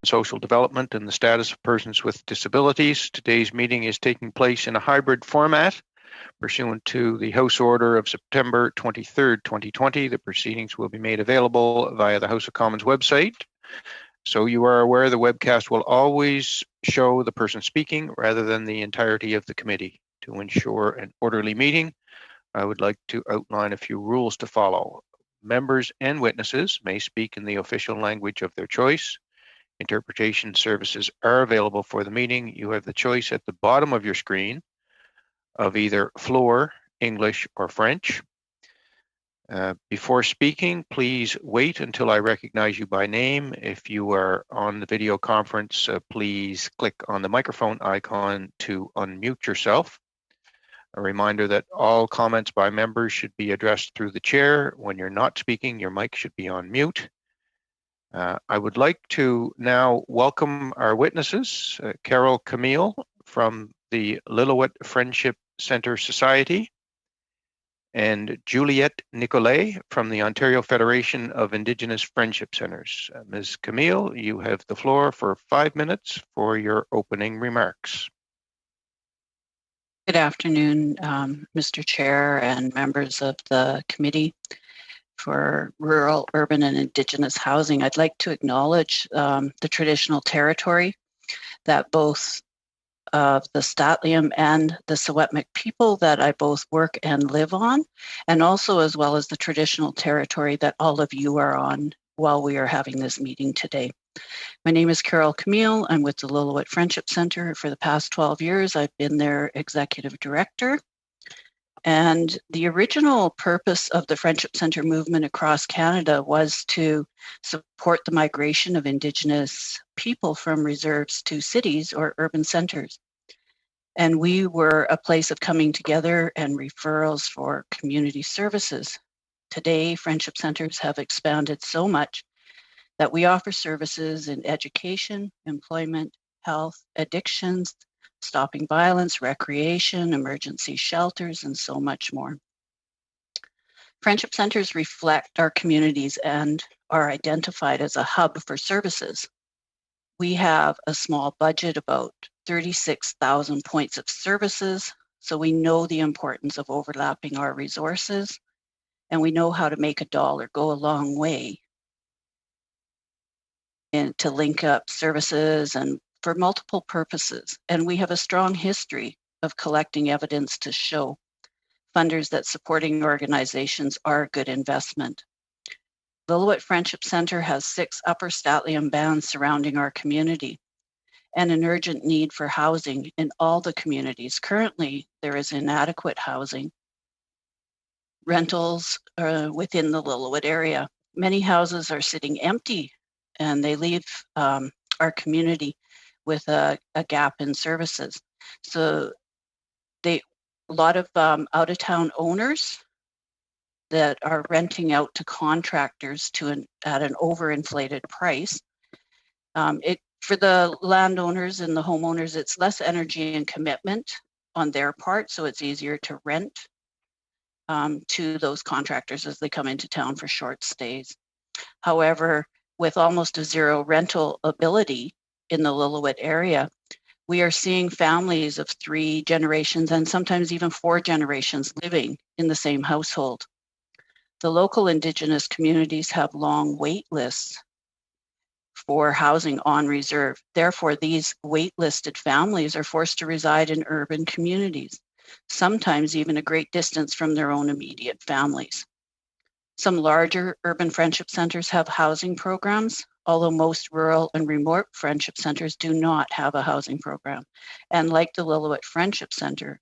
Social Development and the Status of Persons with Disabilities. Today's meeting is taking place in a hybrid format pursuant to the House Order of September 23rd, 2020. The proceedings will be made available via the House of Commons website. So you are aware the webcast will always show the person speaking rather than the entirety of the committee. To ensure an orderly meeting, I would like to outline a few rules to follow. Members and witnesses may speak in the official language of their choice. Interpretation services are available for the meeting. You have the choice at the bottom of your screen of either Floor, English, or French. Before speaking, please wait until I recognize you by name. If you are on the video conference, please click on the microphone icon to unmute yourself. A reminder that all comments by members should be addressed through the chair. When you're not speaking, your mic should be on mute. I would like to now welcome our witnesses, Carol Camille from the Lillooet Friendship Centre Society and Juliette Nicolet from the Ontario Federation of Indigenous Friendship Centres. Ms. Camille, you have the floor for 5 minutes for your opening remarks. Good afternoon, Mr. Chair and members of the Committee for Rural, Urban and Indigenous Housing. I'd like to acknowledge the traditional territory that both of the Statliam and the Secwepemc people that I both work and live on, and also as well as the traditional territory that all of you are on while we are having this meeting today. My name is Carol Camille. I'm with the Lillooet Friendship Centre. For the past 12 years, I've been their executive director. And the original purpose of the Friendship Centre movement across Canada was to support the migration of Indigenous people from reserves to cities or urban centres. And we were a place of coming together and referrals for community services. Today, Friendship Centres have expanded so much that we offer services in education, employment, health, addictions, stopping violence, recreation, emergency shelters, and so much more. Friendship Centres reflect our communities and are identified as a hub for services. We have a small budget, about 36,000 points of services, so we know the importance of overlapping our resources, and we know how to make a dollar go a long way and to link up services and for multiple purposes. And we have a strong history of collecting evidence to show funders that supporting organizations are a good investment. The Lillooet Friendship Centre has 6 Upper Statliam bands surrounding our community and an urgent need for housing in all the communities. Currently, there is inadequate housing, rentals within the Lillooet area. Many houses are sitting empty and they leave our community with a gap in services. So a lot of out-of-town owners that are renting out to contractors at an overinflated price. For the landowners and the homeowners, it's less energy and commitment on their part, so it's easier to rent to those contractors as they come into town for short stays. However, with almost a zero rental ability in the Lillooet area, we are seeing families of 3 generations and sometimes even 4 generations living in the same household. The local Indigenous communities have long wait lists for housing on reserve. Therefore, these wait-listed families are forced to reside in urban communities, sometimes even a great distance from their own immediate families. Some larger urban friendship centers have housing programs, although most rural and remote friendship centers do not have a housing program. And like the Lillooet Friendship Centre,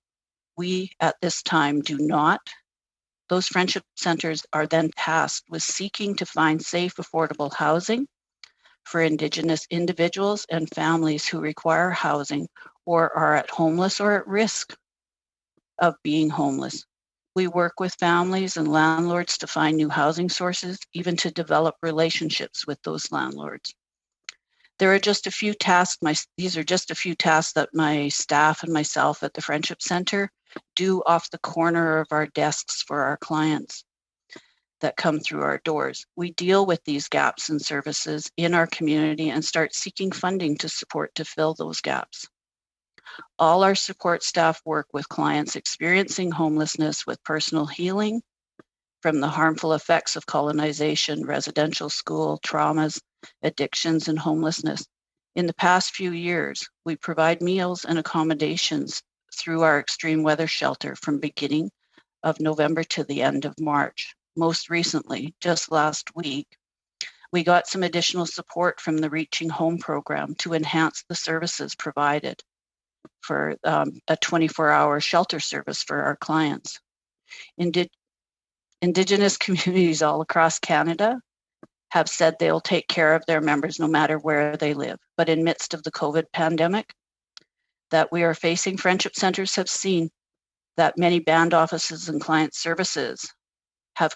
we at this time do not. Those friendship centers are then tasked with seeking to find safe, affordable housing for Indigenous individuals and families who require housing or are at homeless or at risk of being homeless. We work with families and landlords to find new housing sources, even to develop relationships with those landlords. There are just a few tasks, these are just a few tasks that my staff and myself at the Friendship Centre do off the corner of our desks for our clients. that come through our doors. We deal with these gaps in services in our community and start seeking funding to support to fill those gaps. All our support staff work with clients experiencing homelessness with personal healing from the harmful effects of colonization, residential school, traumas, addictions, and homelessness. In the past few years, we provide meals and accommodations through our extreme weather shelter from beginning of November to the end of March. Most recently, just last week, we got some additional support from the Reaching Home program to enhance the services provided for a 24-hour shelter service for our clients. Indigenous communities all across Canada have said they'll take care of their members no matter where they live. But in midst of the COVID pandemic that we are facing, Friendship Centres have seen that many band offices and client services have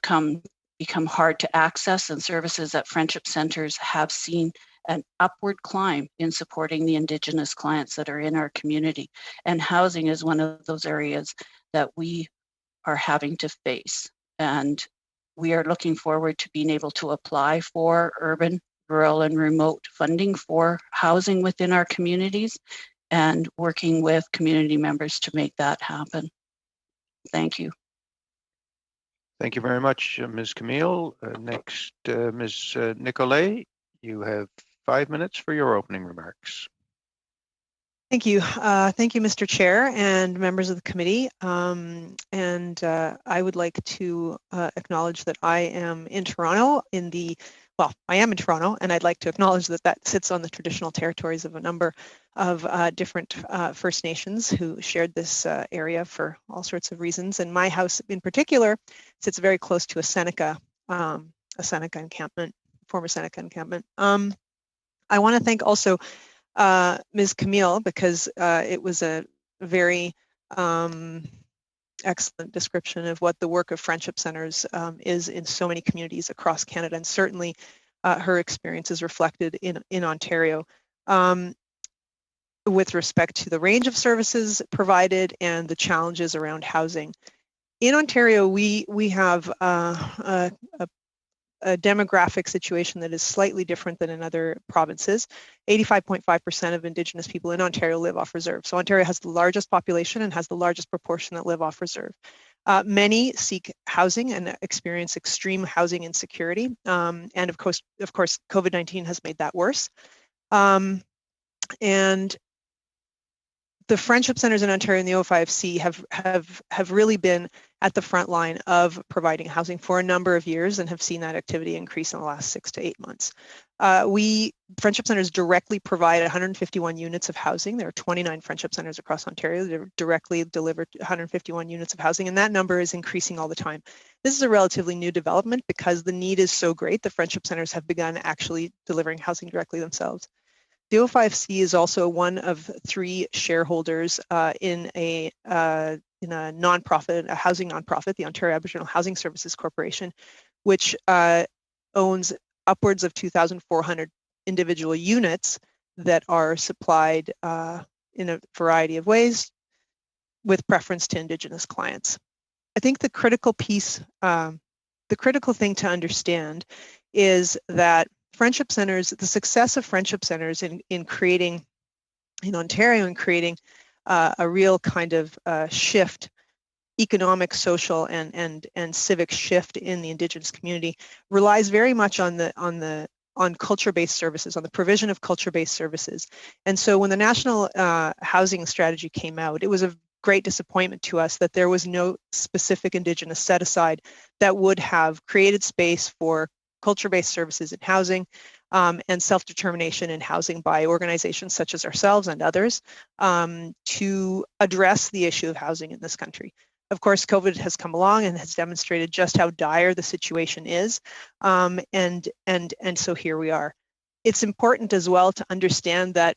become hard to access, and services at Friendship Centres have seen an upward climb in supporting the Indigenous clients that are in our community. And housing is one of those areas that we are having to face. And we are looking forward to being able to apply for urban, rural, and remote funding for housing within our communities and working with community members to make that happen. Thank you. Thank you very much, Ms. Camille. Next, Ms. Nicolay, you have 5 minutes for your opening remarks. Thank you. Thank you, Mr. Chair and members of the committee. I would like to acknowledge that I am in Toronto I am in Toronto, and I'd like to acknowledge that that sits on the traditional territories of a number of different First Nations who shared this area for all sorts of reasons. And my house in particular sits very close to a Seneca encampment, former Seneca encampment. I want to thank also Ms. Camille, because it was a very excellent description of what the work of Friendship Centres is in so many communities across Canada, and certainly her experience is reflected in Ontario with respect to the range of services provided and the challenges around housing. In Ontario, we have a demographic situation that is slightly different than in other provinces. 85.5% of Indigenous people in Ontario live off reserve. So Ontario has the largest population and has the largest proportion that live off reserve. Many seek housing and experience extreme housing insecurity. And of course, COVID-19 has made that worse. And the Friendship Centres in Ontario and the O5C have really been at the front line of providing housing for a number of years and have seen that activity increase in the last 6 to 8 months. Friendship Centres directly provide 151 units of housing. There are 29 Friendship Centres across Ontario that directly deliver 151 units of housing, and that number is increasing all the time. This is a relatively new development because the need is so great. The Friendship Centres have begun actually delivering housing directly themselves. The O5C is also one of 3 shareholders in a nonprofit, a housing nonprofit, the Ontario Aboriginal Housing Services Corporation, which owns upwards of 2,400 individual units that are supplied in a variety of ways with preference to Indigenous clients. I think the critical piece, the critical thing to understand is that Friendship Centres, the success of Friendship Centres in creating, in Ontario, in creating a real kind of shift, economic, social, and civic shift in the Indigenous community, relies very much on culture-based services, on the provision of culture-based services. And so when the National Housing Strategy came out, it was a great disappointment to us that there was no specific Indigenous set aside that would have created space for culture-based services in housing and self-determination in housing by organizations such as ourselves and others to address the issue of housing in this country. Of course, COVID has come along and has demonstrated just how dire the situation is, and so here we are. It's important as well to understand that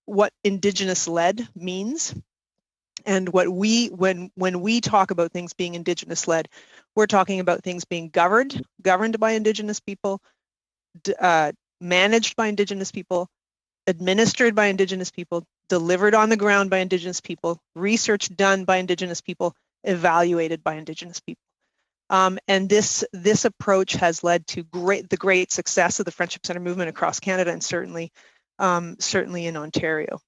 what Indigenous-led means, and what when we talk about things being Indigenous-led, we're talking about things being governed by Indigenous people, managed by Indigenous people, administered by Indigenous people, delivered on the ground by Indigenous people, research done by Indigenous people, evaluated by Indigenous people. And this approach has led to the great success of the Friendship Center movement across Canada, and certainly in Ontario.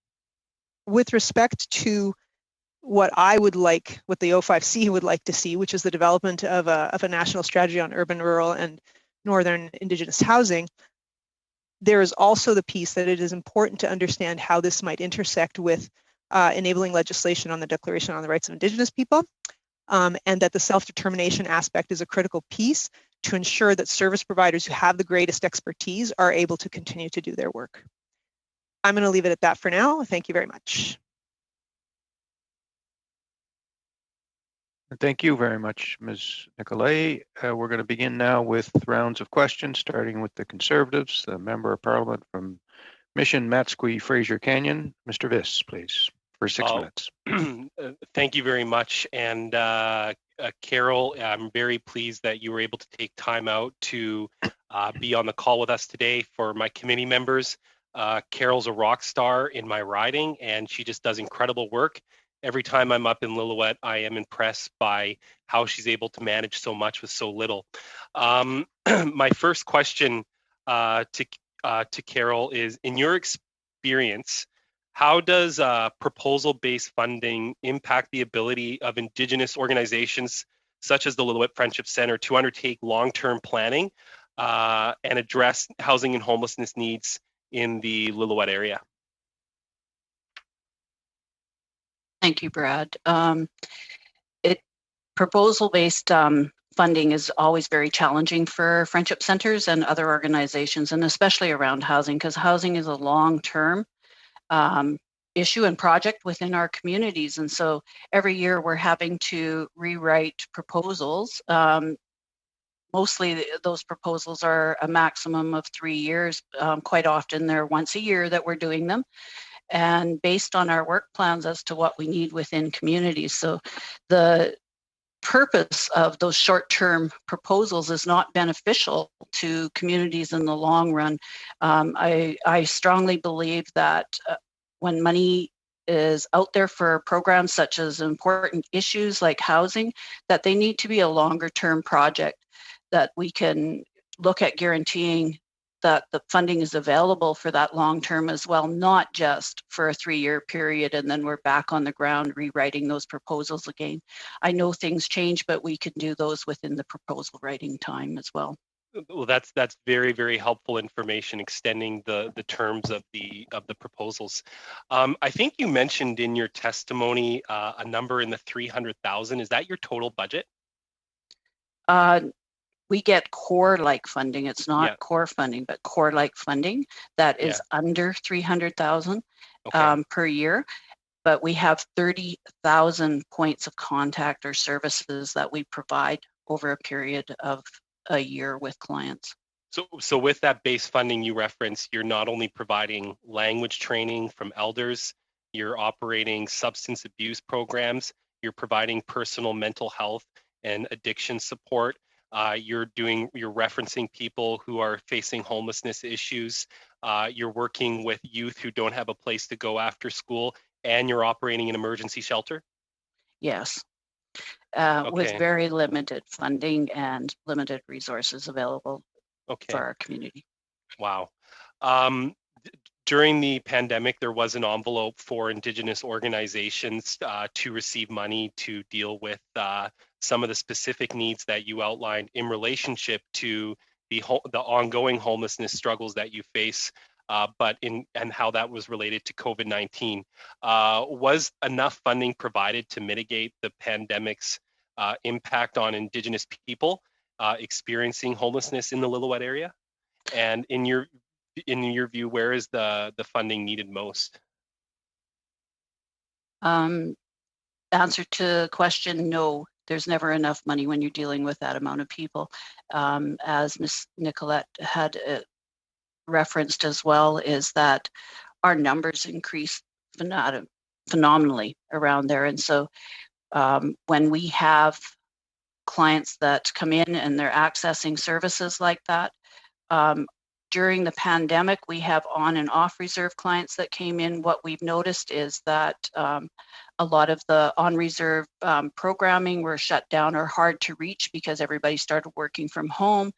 With respect to what the O5C would like to see, which is the development of a national strategy on urban, rural, and northern Indigenous housing, there is also the piece that it is important to understand how this might intersect with enabling legislation on the Declaration on the Rights of Indigenous People, and that the self-determination aspect is a critical piece to ensure that service providers who have the greatest expertise are able to continue to do their work. I'm going to leave it at that for now. Thank you very much. Thank you very much, Ms. Nicolay. We're going to begin now with rounds of questions, starting with the Conservatives, the Member of Parliament from Mission Matsqui Fraser Canyon. Mr. Viss, please, for 6 minutes. Thank you very much. And Carol, I'm very pleased that you were able to take time out to be on the call with us today. For my committee members, Carol's a rock star in my riding, and she just does incredible work. Every time I'm up in Lillooet, I am impressed by how she's able to manage so much with so little. My first question to Carol is, in your experience, how does proposal-based funding impact the ability of Indigenous organizations such as the Lillooet Friendship Center to undertake long-term planning and address housing and homelessness needs in the Lillooet area? Thank you, Brad. Proposal-based funding is always very challenging for friendship centers and other organizations, and especially around housing, because housing is a long-term issue and project within our communities. And so every year we're having to rewrite proposals. Mostly those proposals are a maximum of 3 years. Quite often they're once a year that we're doing them, and based on our work plans as to what we need within communities. So the purpose of those short-term proposals is not beneficial to communities in the long run. I strongly believe that when money is out there for programs such as important issues like housing, that they need to be a longer-term project, that we can look at guaranteeing that the funding is available for that long term as well, not just for a 3-year period and then we're back on the ground rewriting those proposals again. I know things change, but we can do those within the proposal writing time as well. Well, that's very, very helpful information, extending the terms of the proposals. I think you mentioned in your testimony a number in the 300,000. Is that your total budget? We get core-like funding. It's not core funding, but core-like funding that is under 300,000 per year. But we have 30,000 points of contact or services that we provide over a period of a year with clients. So with that base funding you referenced, you're not only providing language training from elders, you're operating substance abuse programs, you're providing personal mental health and addiction support. You're referencing people who are facing homelessness issues. You're working with youth who don't have a place to go after school, and you're operating an emergency shelter? Yes, with very limited funding and limited resources available for our community. Wow. During the pandemic, there was an envelope for Indigenous organizations to receive money to deal with some of the specific needs that you outlined in relationship to the ongoing homelessness struggles that you face, and how that was related to COVID-19. Was enough funding provided to mitigate the pandemic's impact on Indigenous people experiencing homelessness in the Lillooet area? And in your view, where is the funding needed most? Answer to question, no. There's never enough money when you're dealing with that amount of people. As Ms. Nicolette had referenced as well, is that our numbers increase phenomenally around there. And so when we have clients that come in and they're accessing services like that, during the pandemic, we have on and off reserve clients that came in. What we've noticed is that a lot of the on reserve programming were shut down or hard to reach because everybody started working from home,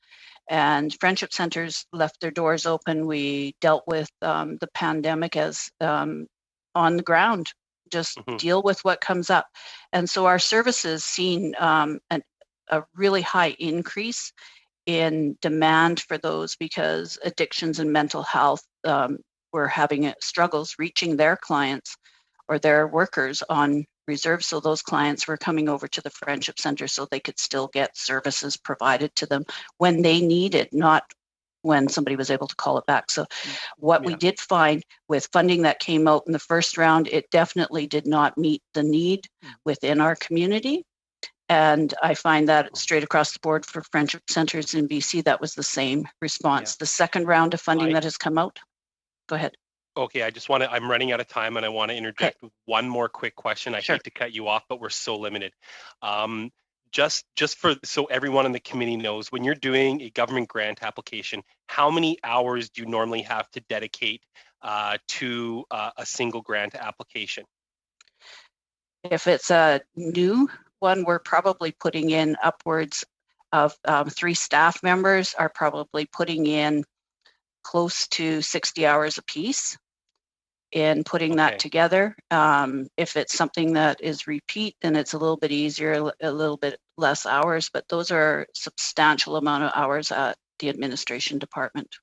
and friendship centers left their doors open. We dealt with the pandemic as on the ground, just deal with what comes up. And so our services seen a really high increase in demand for those because addictions and mental health were having struggles reaching their clients or their workers on reserve. So those clients were coming over to the Friendship Center so they could still get services provided to them when they needed, not when somebody was able to call it back. So what we did find with funding that came out in the first round, it definitely did not meet the need within our community. And I find that straight across the board for friendship centers in BC, that was the same response. The second round of funding that has come out. Go ahead. Okay, I'm running out of time and I want to interject with one more quick question. I hate to cut you off, but we're so limited. Just so everyone in the committee knows, when you're doing a government grant application, how many hours do you normally have to dedicate to a single grant application? If it's a new one, we're probably putting in upwards of 3 staff members are probably putting in close to 60 hours apiece in putting that together. If it's something that is repeat, then it's a little bit easier, a little bit less hours, but those are substantial amount of hours at the administration department.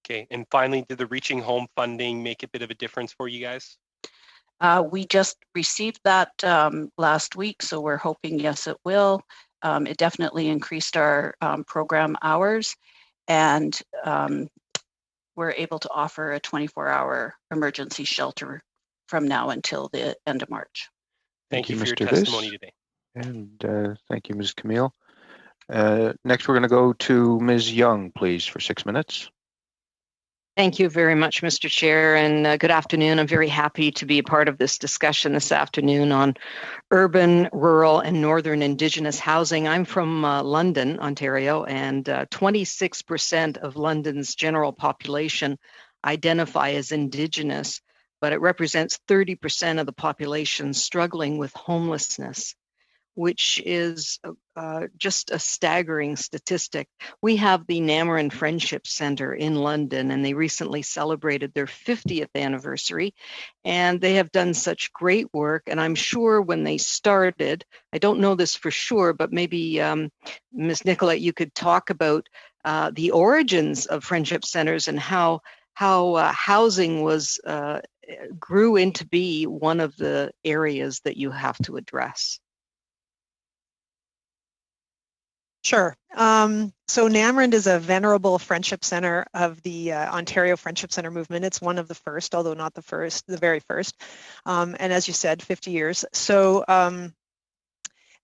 Okay, and finally, did the Reaching Home funding make a bit of a difference for you guys? We just received that last week, so we're hoping, yes, it will. It definitely increased our program hours, and we're able to offer a 24-hour emergency shelter from now until the end of March. Thank you for your testimony today. And thank you, Ms. Camille. Next, we're going to go to Ms. Young, please, for 6 minutes. Thank you very much, Mr. Chair, and good afternoon. I'm very happy to be a part of this discussion this afternoon on urban, rural, and northern Indigenous housing. I'm from London, Ontario, and 26% of London's general population identify as Indigenous, but it represents 30% of the population struggling with homelessness, which is just a staggering statistic. We have the Namarin Friendship Center in London, and they recently celebrated their 50th anniversary, and they have done such great work. And I'm sure when they started, I don't know this for sure, but maybe Ms. Nicolette, you could talk about the origins of friendship centers and how housing was grew into be one of the areas that you have to address. Sure. So Namarin is a venerable friendship center of the Ontario Friendship Center movement. It's one of the first, although not the first, the very first. And as you said, 50 years. So, and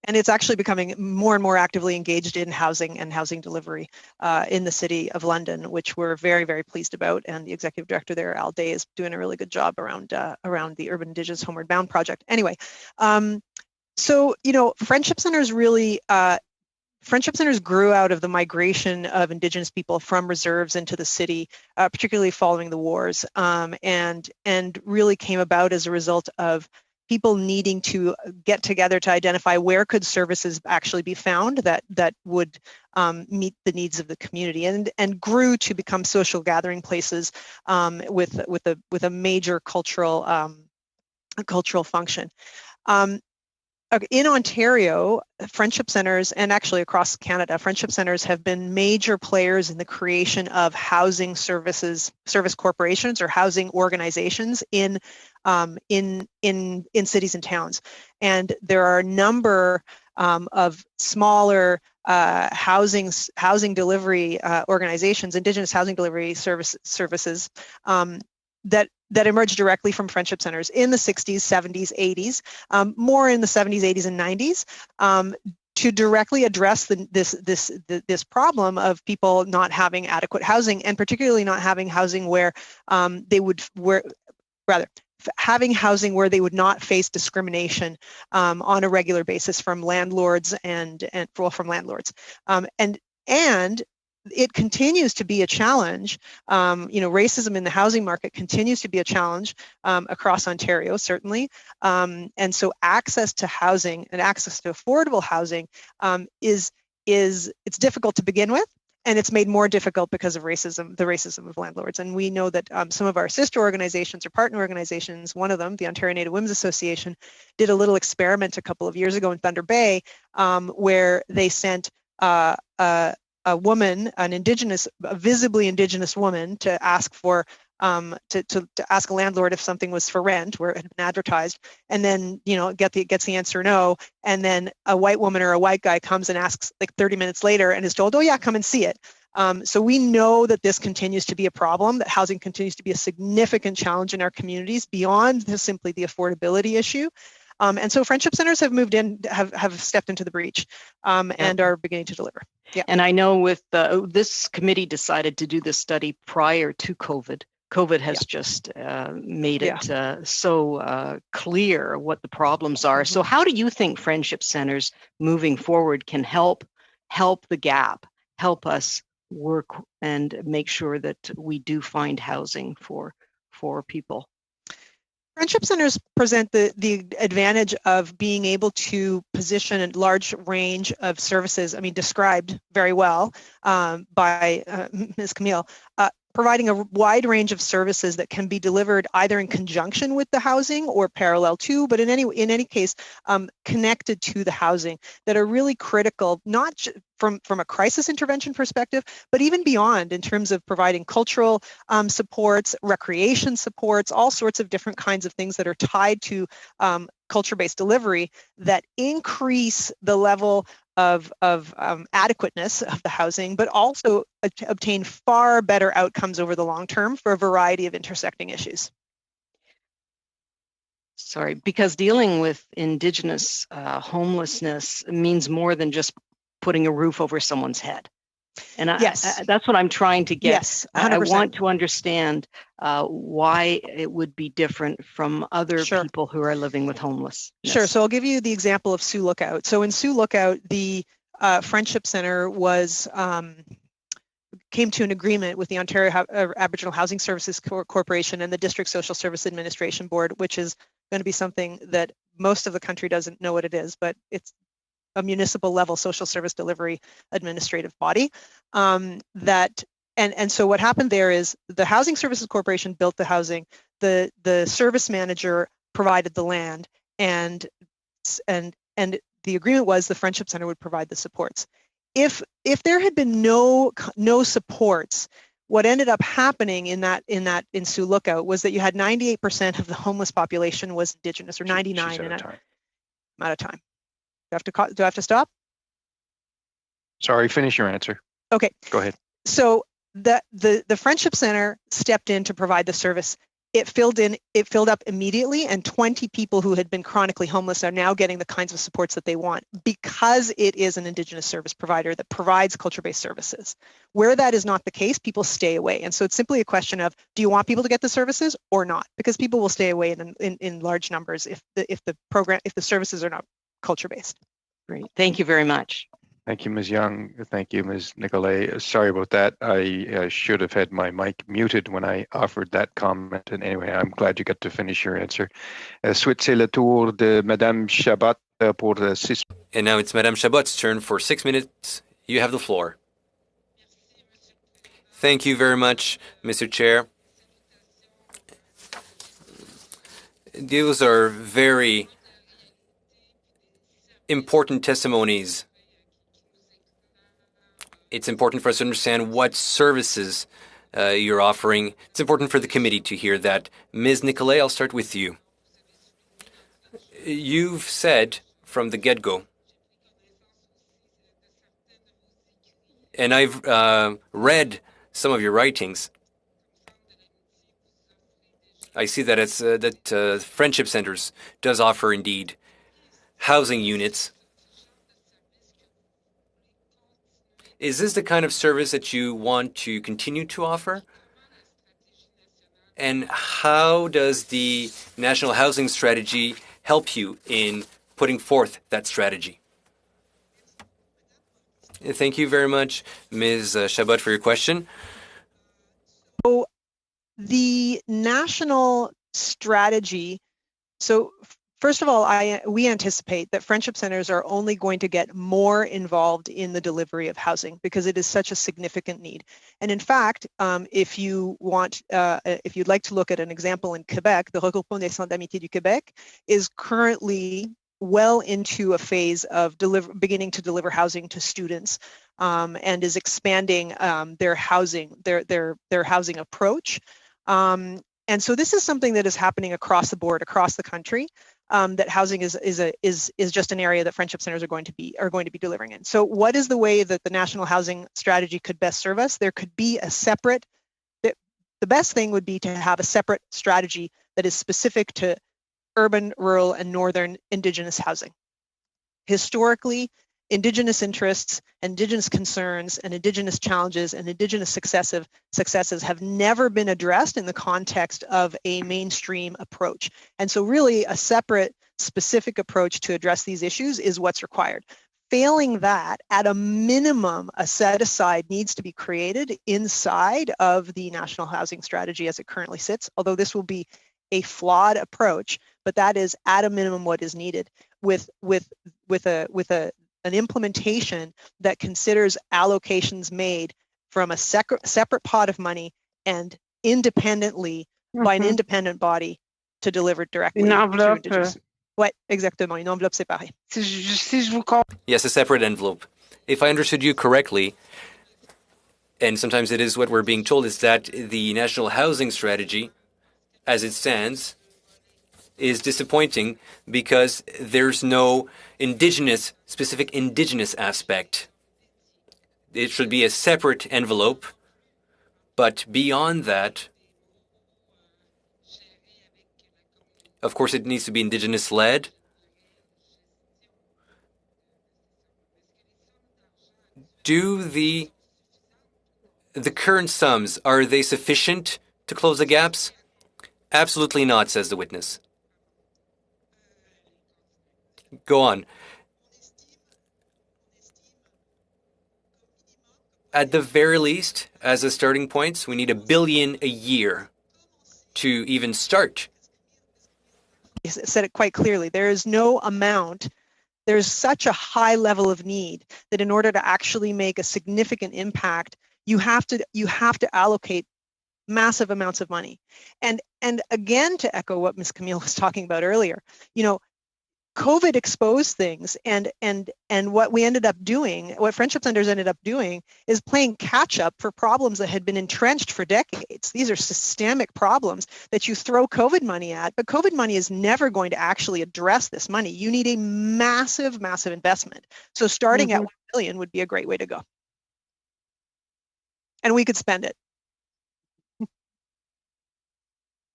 it's actually becoming more and more actively engaged in housing and housing delivery in the City of London, which we're very, very pleased about. And the executive director there, Al Day, is doing a really good job around the Urban Indigenous Homeward Bound project. Anyway, so, you know, friendship centers really, friendship centers grew out of the migration of Indigenous people from reserves into the city, particularly following the wars, and really came about as a result of people needing to get together to identify where could services actually be found that would meet the needs of the community, and grew to become social gathering places with a major cultural function. In Ontario, friendship centers, and actually across Canada, friendship centers have been major players in the creation of housing service corporations or housing organizations in cities and towns. And there are a number of smaller housing delivery organizations, Indigenous housing delivery services that emerged directly from friendship centers in the 60s, 70s, 80s, more in the 70s, 80s, and 90s, to directly address this problem of people not having adequate housing, and particularly not having housing where having housing where they would not face discrimination on a regular basis from landlords and from landlords, and it continues to be a challenge. Racism in the housing market continues to be a challenge across Ontario, certainly. And so access to housing and access to affordable housing it's difficult to begin with. And it's made more difficult because of racism, the racism of landlords. And we know that some of our sister organizations or partner organizations, one of them, the Ontario Native Women's Association, did a little experiment a couple of years ago in Thunder Bay where they sent a woman, a visibly Indigenous woman, to ask for to ask a landlord if something was for rent, where it had been advertised, and then gets the answer no, and then a white woman or a white guy comes and asks like 30 minutes later and is told, oh yeah, come and see it. So we know that this continues to be a problem, that housing continues to be a significant challenge in our communities beyond simply the affordability issue. And so friendship centers have moved in, have stepped into the breach and are beginning to deliver. Yeah. And I know with this committee decided to do this study prior to COVID. COVID has just made it so clear what the problems are. So how do you think friendship centers moving forward can help the gap, help us work and make sure that we do find housing for people? Friendship centers present the advantage of being able to position a large range of services, described very well by Ms. Camille, providing a wide range of services that can be delivered either in conjunction with the housing or parallel to, but in any case, connected to the housing, that are really critical, not from a crisis intervention perspective, but even beyond, in terms of providing cultural supports, recreation supports, all sorts of different kinds of things that are tied to culture-based delivery that increase the level of adequateness of the housing, but also obtain far better outcomes over the long term for a variety of intersecting issues. Sorry, because dealing with Indigenous homelessness means more than just putting a roof over someone's head. And yes, that's what I'm trying to get. Yes, 100%. I want to understand why it would be different from other people who are living with homelessness. Sure. So I'll give you the example of Sioux Lookout. So in Sioux Lookout, the Friendship Center came to an agreement with the Ontario Aboriginal Housing Services Corporation and the District Social Service Administration Board, which is going to be something that most of the country doesn't know what it is, but it's a municipal level social service delivery administrative body. And so what happened there is the Housing Services Corporation built the housing, the service manager provided the land, and the agreement was the Friendship Center would provide the supports. If there had been no supports, what ended up happening in Sioux Lookout was that you had 98% of the homeless population was Indigenous, or 99. She's I'm out of time. Do I have to stop? Sorry, finish your answer. Okay. Go ahead. So the Friendship Center stepped in to provide the service. It filled up immediately, and 20 people who had been chronically homeless are now getting the kinds of supports that they want, because it is an Indigenous service provider that provides culture-based services. Where that is not the case, people stay away. And so it's simply a question of, do you want people to get the services or not? Because people will stay away in large numbers if the services are not culture-based. Great. Thank you very much. Thank you, Ms. Young. Thank you, Ms. Nicolay. Sorry about that. I should have had my mic muted when I offered that comment. And anyway, I'm glad you got to finish your answer. Ensuite, c'est le tour de Madame Chabot pour 6. And now it's Madame Chabot's turn for 6 minutes. You have the floor. Thank you very much, Mr. Chair. Those are very important testimonies. It's important for us to understand what services you're offering. It's important for the committee to hear that. Ms. Nicolay, I'll start with you. You've said from the get-go, and I've read some of your writings. I see that it's that Friendship Centers does offer indeed housing units. Is this the kind of service that you want to continue to offer? And how does the National Housing Strategy help you in putting forth that strategy? Thank you very much, Ms. Chabot, for your question. So the national strategy, so first of all, we anticipate that friendship centers are only going to get more involved in the delivery of housing because it is such a significant need. And in fact, if you want, if you'd like to look at an example in Quebec, the Regroupement des Centres d'Amitié du Québec is currently well into a phase of beginning to deliver housing to students, and is expanding their housing approach. And so this is something that is happening across the board, across the country. That housing is just an area that friendship centers are going to be delivering in. So what is the way that the national housing strategy could best serve us? There could be a separate, the best thing would be to have a separate strategy that is specific to urban, rural, and northern Indigenous housing. Historically, Indigenous interests, Indigenous concerns, and Indigenous challenges and Indigenous successes have never been addressed in the context of a mainstream approach. And so really a separate, specific approach to address these issues is what's required. Failing that, at a minimum, a set-aside needs to be created inside of the National Housing Strategy as it currently sits, although this will be a flawed approach, but that is at a minimum what is needed with an implementation that considers allocations made from a separate pot of money and independently by an independent body to deliver directly to Indigenous. Ouais, exactement, une enveloppe séparée. Yes, a separate envelope. If I understood you correctly, and sometimes it is what we're being told, is that the National Housing Strategy, as it stands, is disappointing because there's no specific Indigenous aspect. It should be a separate envelope, but beyond that, of course, it needs to be Indigenous-led. Do the current sums, are they sufficient to close the gaps? Absolutely not, says the witness. Go on. At the very least, as a starting point, we need $1 billion a year to even start. You said it quite clearly. There is no amount. There's such a high level of need that in order to actually make a significant impact, you have to allocate massive amounts of money. And again, to echo what Ms. Camille was talking about earlier, COVID exposed things, and what we ended up doing, what friendship centers ended up doing, is playing catch up for problems that had been entrenched for decades. These are systemic problems that you throw COVID money at, but COVID money is never going to actually address this money. You need a massive, massive investment. So starting at $1 billion would be a great way to go. And we could spend it.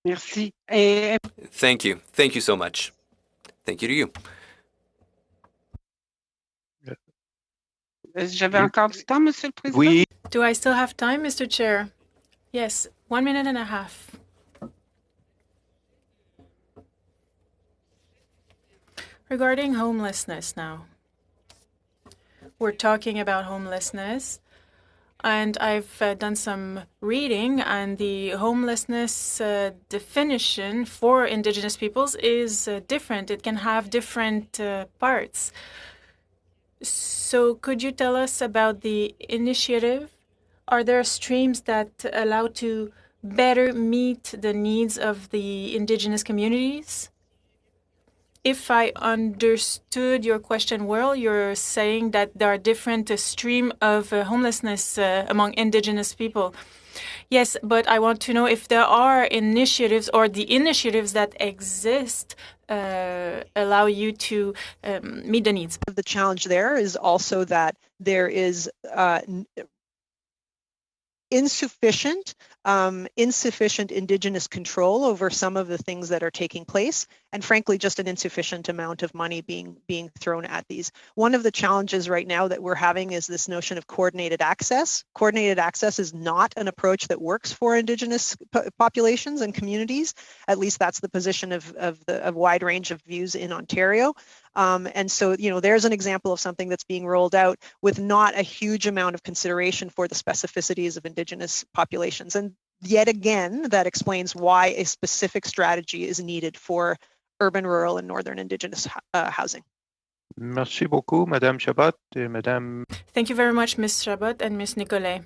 Merci. Thank you. Thank you so much. Thank you to you. J'avais encore du temps, Monsieur le Président? Do I still have time, Mr. Chair? Yes, 1.5 minutes. Regarding homelessness now. We're talking about homelessness, and I've done some reading, and the homelessness definition for Indigenous peoples is different. It can have different parts. So could you tell us about the initiative? Are there streams that allow to better meet the needs of the Indigenous communities? If I understood your question well, you're saying that there are different streams of homelessness among Indigenous people. Yes, but I want to know if there are initiatives or the initiatives that exist allow you to meet the needs. The challenge there is also that there is insufficient insufficient Indigenous control over some of the things that are taking place, and frankly, just an insufficient amount of money being thrown at these. One of the challenges right now that we're having is this notion of coordinated access. Coordinated access is not an approach that works for Indigenous populations and communities. At least that's the position of a wide range of views in Ontario. And so, there's an example of something that's being rolled out with not a huge amount of consideration for the specificities of Indigenous populations. And yet again, that explains why a specific strategy is needed for urban, rural, and northern Indigenous housing. Merci beaucoup, Madame Chabot. Madame. Thank you very much, Ms. Chabot and Ms. Nicolet.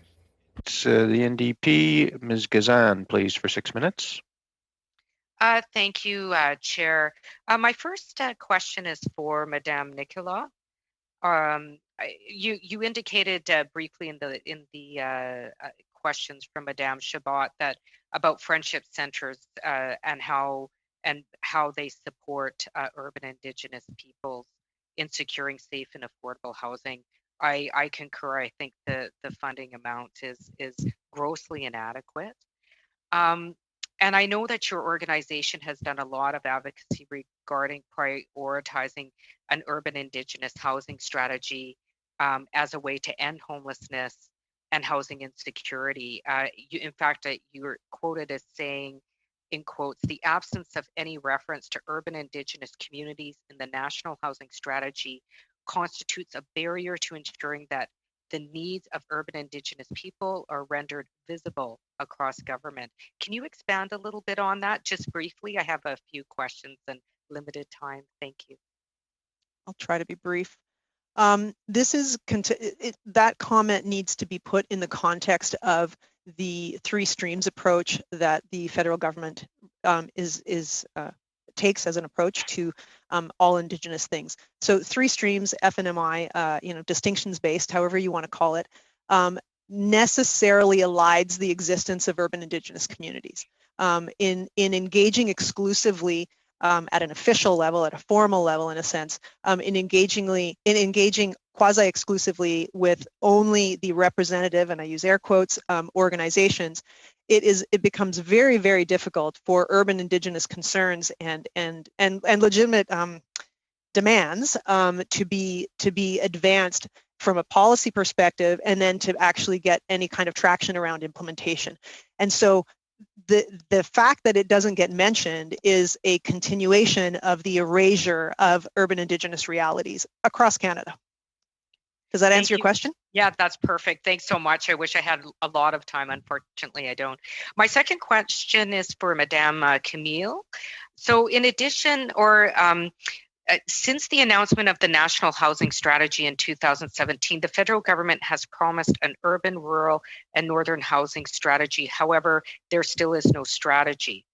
It's the NDP. Ms. Gazan, please, for 6 minutes. Thank you, Chair. My first question is for Madame Nicolet. You indicated briefly in the questions from Madame Chabot that about friendship centers and how they support urban Indigenous peoples in securing safe and affordable housing. I concur. I think the funding amount is grossly inadequate. And I know that your organization has done a lot of advocacy regarding prioritizing an urban Indigenous housing strategy as a way to end homelessness and housing insecurity. In fact, you were quoted as saying, in quotes, the absence of any reference to urban Indigenous communities in the National Housing Strategy constitutes a barrier to ensuring that the needs of urban Indigenous people are rendered visible across government. Can you expand a little bit on that just briefly? I have a few questions and limited time. Thank you. I'll try to be brief. That comment needs to be put in the context of the three streams approach that the federal government takes as an approach to all Indigenous things. So 3 streams, FNMI, distinctions based, however you want to call it, necessarily elides the existence of urban Indigenous communities. In engaging exclusively at an official level, at a formal level, in a sense, in engaging quasi-exclusively with only the representative, and I use air quotes, organizations, it becomes very, very difficult for urban Indigenous concerns and legitimate demands to be advanced from a policy perspective, and then to actually get any kind of traction around implementation. And so the fact that it doesn't get mentioned is a continuation of the erasure of urban Indigenous realities across Canada. Does that answer your question? Yeah, that's perfect. Thanks so much. I wish I had a lot of time. Unfortunately, I don't. My second question is for Madame Camille. So in addition, since the announcement of the National Housing Strategy in 2017, the federal government has promised an urban, rural, and northern housing strategy. However, there still is no strategy.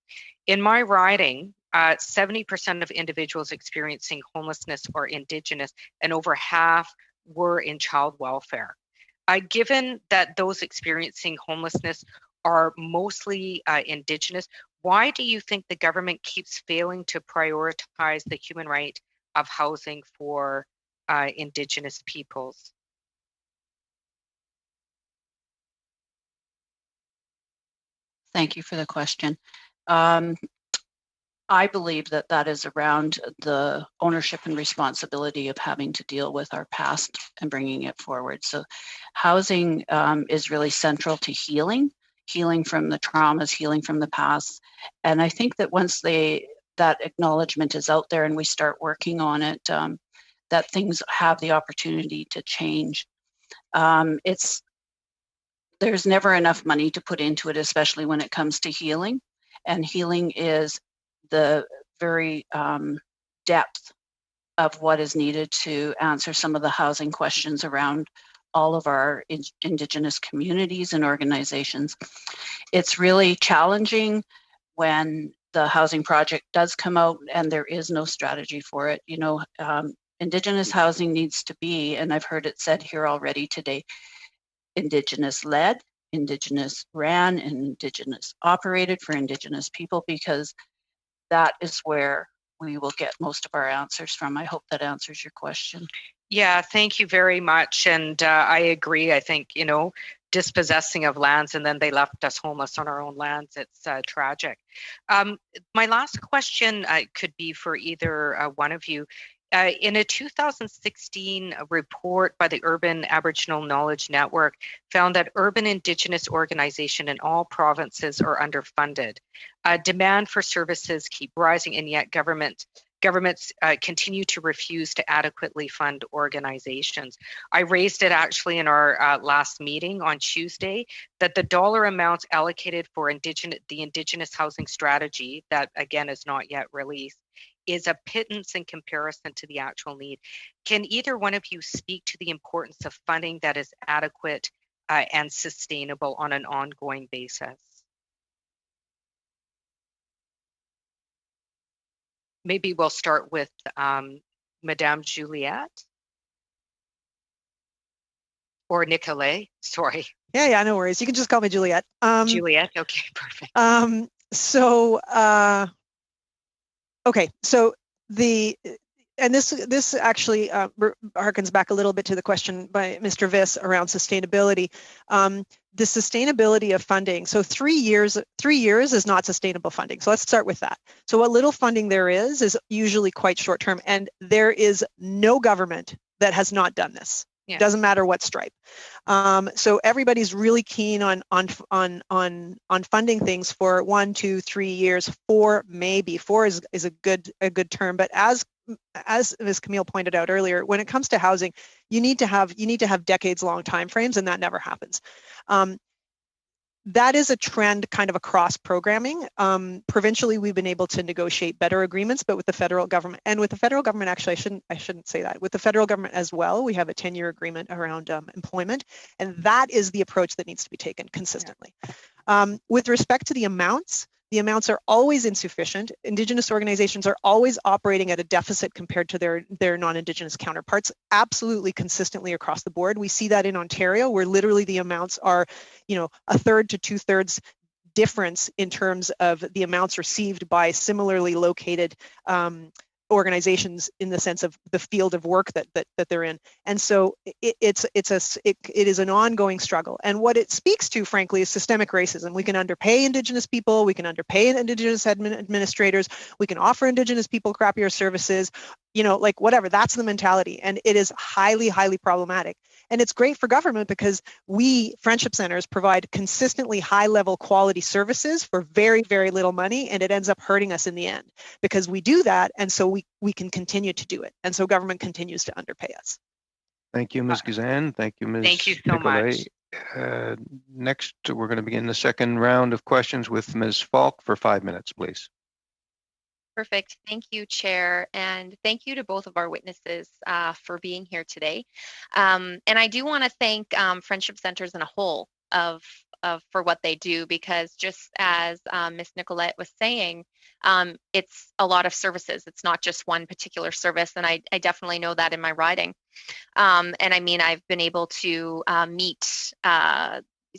In my riding, 70% of individuals experiencing homelessness are Indigenous, and over half were in child welfare. Given that those experiencing homelessness are mostly Indigenous, why do you think the government keeps failing to prioritize the human right of housing for Indigenous peoples? Thank you for the question. I believe that is around the ownership and responsibility of having to deal with our past and bringing it forward. So housing is really central to healing from the traumas, healing from the past. And I think that once that acknowledgement is out there and we start working on it, that things have the opportunity to change. There's never enough money to put into it, especially when it comes to healing. And healing is the very depth of what is needed to answer some of the housing questions around all of our Indigenous communities and organizations. It's really challenging when the housing project does come out and there is no strategy for it. Indigenous housing needs to be, and I've heard it said here already today, Indigenous led, Indigenous ran, and Indigenous operated for Indigenous people, because that is where we will get most of our answers from. I hope that answers your question. Yeah, thank you very much. And I agree. I think, dispossessing of lands, and then they left us homeless on our own lands. It's tragic. My last question could be for either one of you. In a 2016 report by the Urban Aboriginal Knowledge Network found that urban Indigenous organizations in all provinces are underfunded. Demand for services keep rising, and yet governments continue to refuse to adequately fund organizations. I raised it actually in our last meeting on Tuesday, that the dollar amounts allocated for the Indigenous housing strategy, that again is not yet released, is a pittance in comparison to the actual need. Can either one of you speak to the importance of funding that is adequate and sustainable on an ongoing basis? Maybe we'll start with Madame Juliette or Nicolette, sorry. Yeah, no worries. You can just call me Juliette. Juliette, okay, perfect. Okay, so this actually harkens back a little bit to the question by Mr. Viss around sustainability. The sustainability of funding. So 3 years is not sustainable funding. So let's start with that. So what little funding there is usually quite short term, and there is no government that has not done this. Yeah. Doesn't matter what stripe. So everybody's really keen on funding things for 1, 2, 3 years. 4 maybe. 4 is a good term. But as Ms. Camille pointed out earlier, when it comes to housing, you need to have decades-long timeframes, and that never happens. That is a trend kind of across programming. Provincially, we've been able to negotiate better agreements, but with the federal government, actually, I shouldn't say that. With the federal government as well, we have a 10-year agreement around employment, and that is the approach that needs to be taken consistently. With respect to the amounts are always insufficient. Indigenous organizations are always operating at a deficit compared to their non-Indigenous counterparts, absolutely consistently across the board. We see that in Ontario, where literally the amounts are, a third to 2/3 difference in terms of the amounts received by similarly located organizations in the sense of the field of work that they're in. And so it is an ongoing struggle. And what it speaks to, frankly, is systemic racism. We can underpay Indigenous people, we can underpay Indigenous administrators, we can offer Indigenous people crappier services, whatever. That's the mentality. And it is highly, highly problematic. And it's great for government because we, Friendship Centers, provide consistently high-level quality services for very, very little money, and it ends up hurting us in the end because we do that, and so we can continue to do it. And so government continues to underpay us. Thank you, Ms. Gazan. Thank you, Ms. Thank you so much. Next, we're going to begin the second round of questions with Ms. Falk for 5 minutes, please. Perfect. Thank you, Chair, and thank you to both of our witnesses for being here today. And I do want to thank Friendship Centers in a whole for what they do, because just as Ms. Nicolette was saying, it's a lot of services. It's not just one particular service, and I definitely know that in my riding. And I mean, I've been able to meet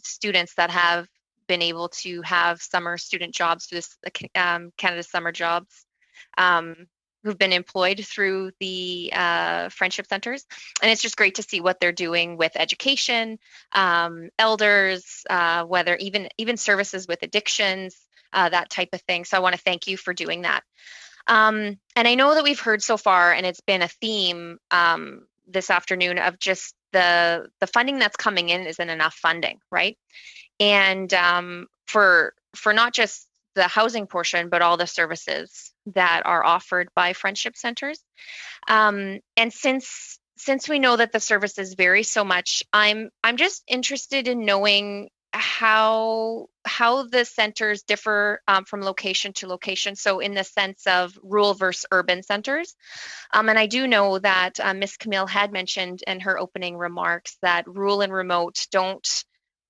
students that have been able to have summer student jobs through this Canada Summer Jobs, who've been employed through the Friendship Centers. And it's just great to see what they're doing with education, elders, whether even services with addictions, that type of thing. So I want to thank you for doing that. And I know that we've heard so far, and it's been a theme this afternoon, of just the funding that's coming in isn't enough funding, right? And for not just the housing portion, but all the services that are offered by Friendship Centers. And since we know that the services vary so much, I'm just interested in knowing how the centers differ from location to location. So in the sense of rural versus urban centers. And I do know that Ms. Camille had mentioned in her opening remarks that rural and remote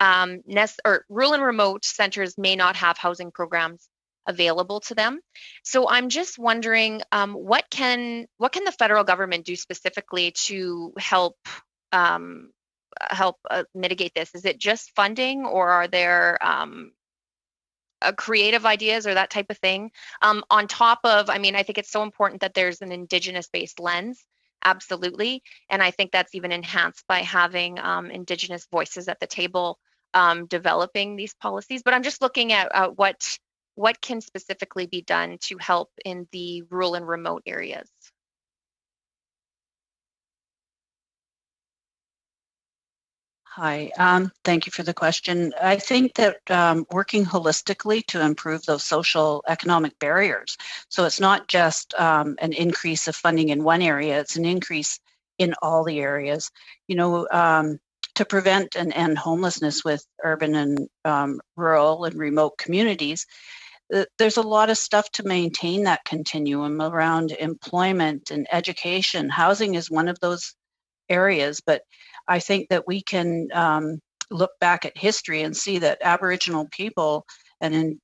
rural and remote centers may not have housing programs available to them. So I'm just wondering, what can the federal government do specifically to help mitigate this? Is it just funding, or are there creative ideas or that type of thing? On top of, I mean, I think it's so important that there's an Indigenous-based lens. Absolutely. And I think that's even enhanced by having Indigenous voices at the table developing these policies. But I'm just looking at what can specifically be done to help in the rural and remote areas. Hi, thank you for the question. I think that working holistically to improve those social economic barriers. So it's not just an increase of funding in one area, it's an increase in all the areas. You know, to prevent and end homelessness with urban and rural and remote communities, there's a lot of stuff to maintain that continuum around employment and education. Housing is one of those areas, but I think that we can look back at history and see that Aboriginal people, and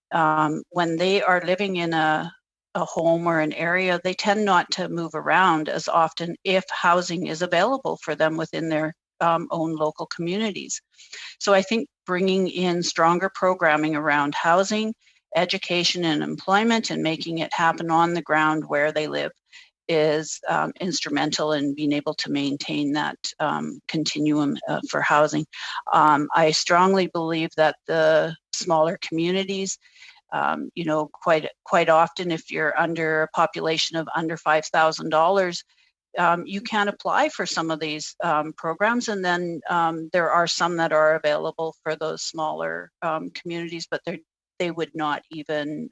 when they are living in a home or an area, they tend not to move around as often if housing is available for them within their own local communities. So I think bringing in stronger programming around housing, education, and employment, and making it happen on the ground where they live is instrumental in being able to maintain that continuum for housing. I strongly believe that the smaller communities, you know, quite often, if you're under a population of under $5,000, you can apply for some of these programs, and then there are some that are available for those smaller communities, but they would not even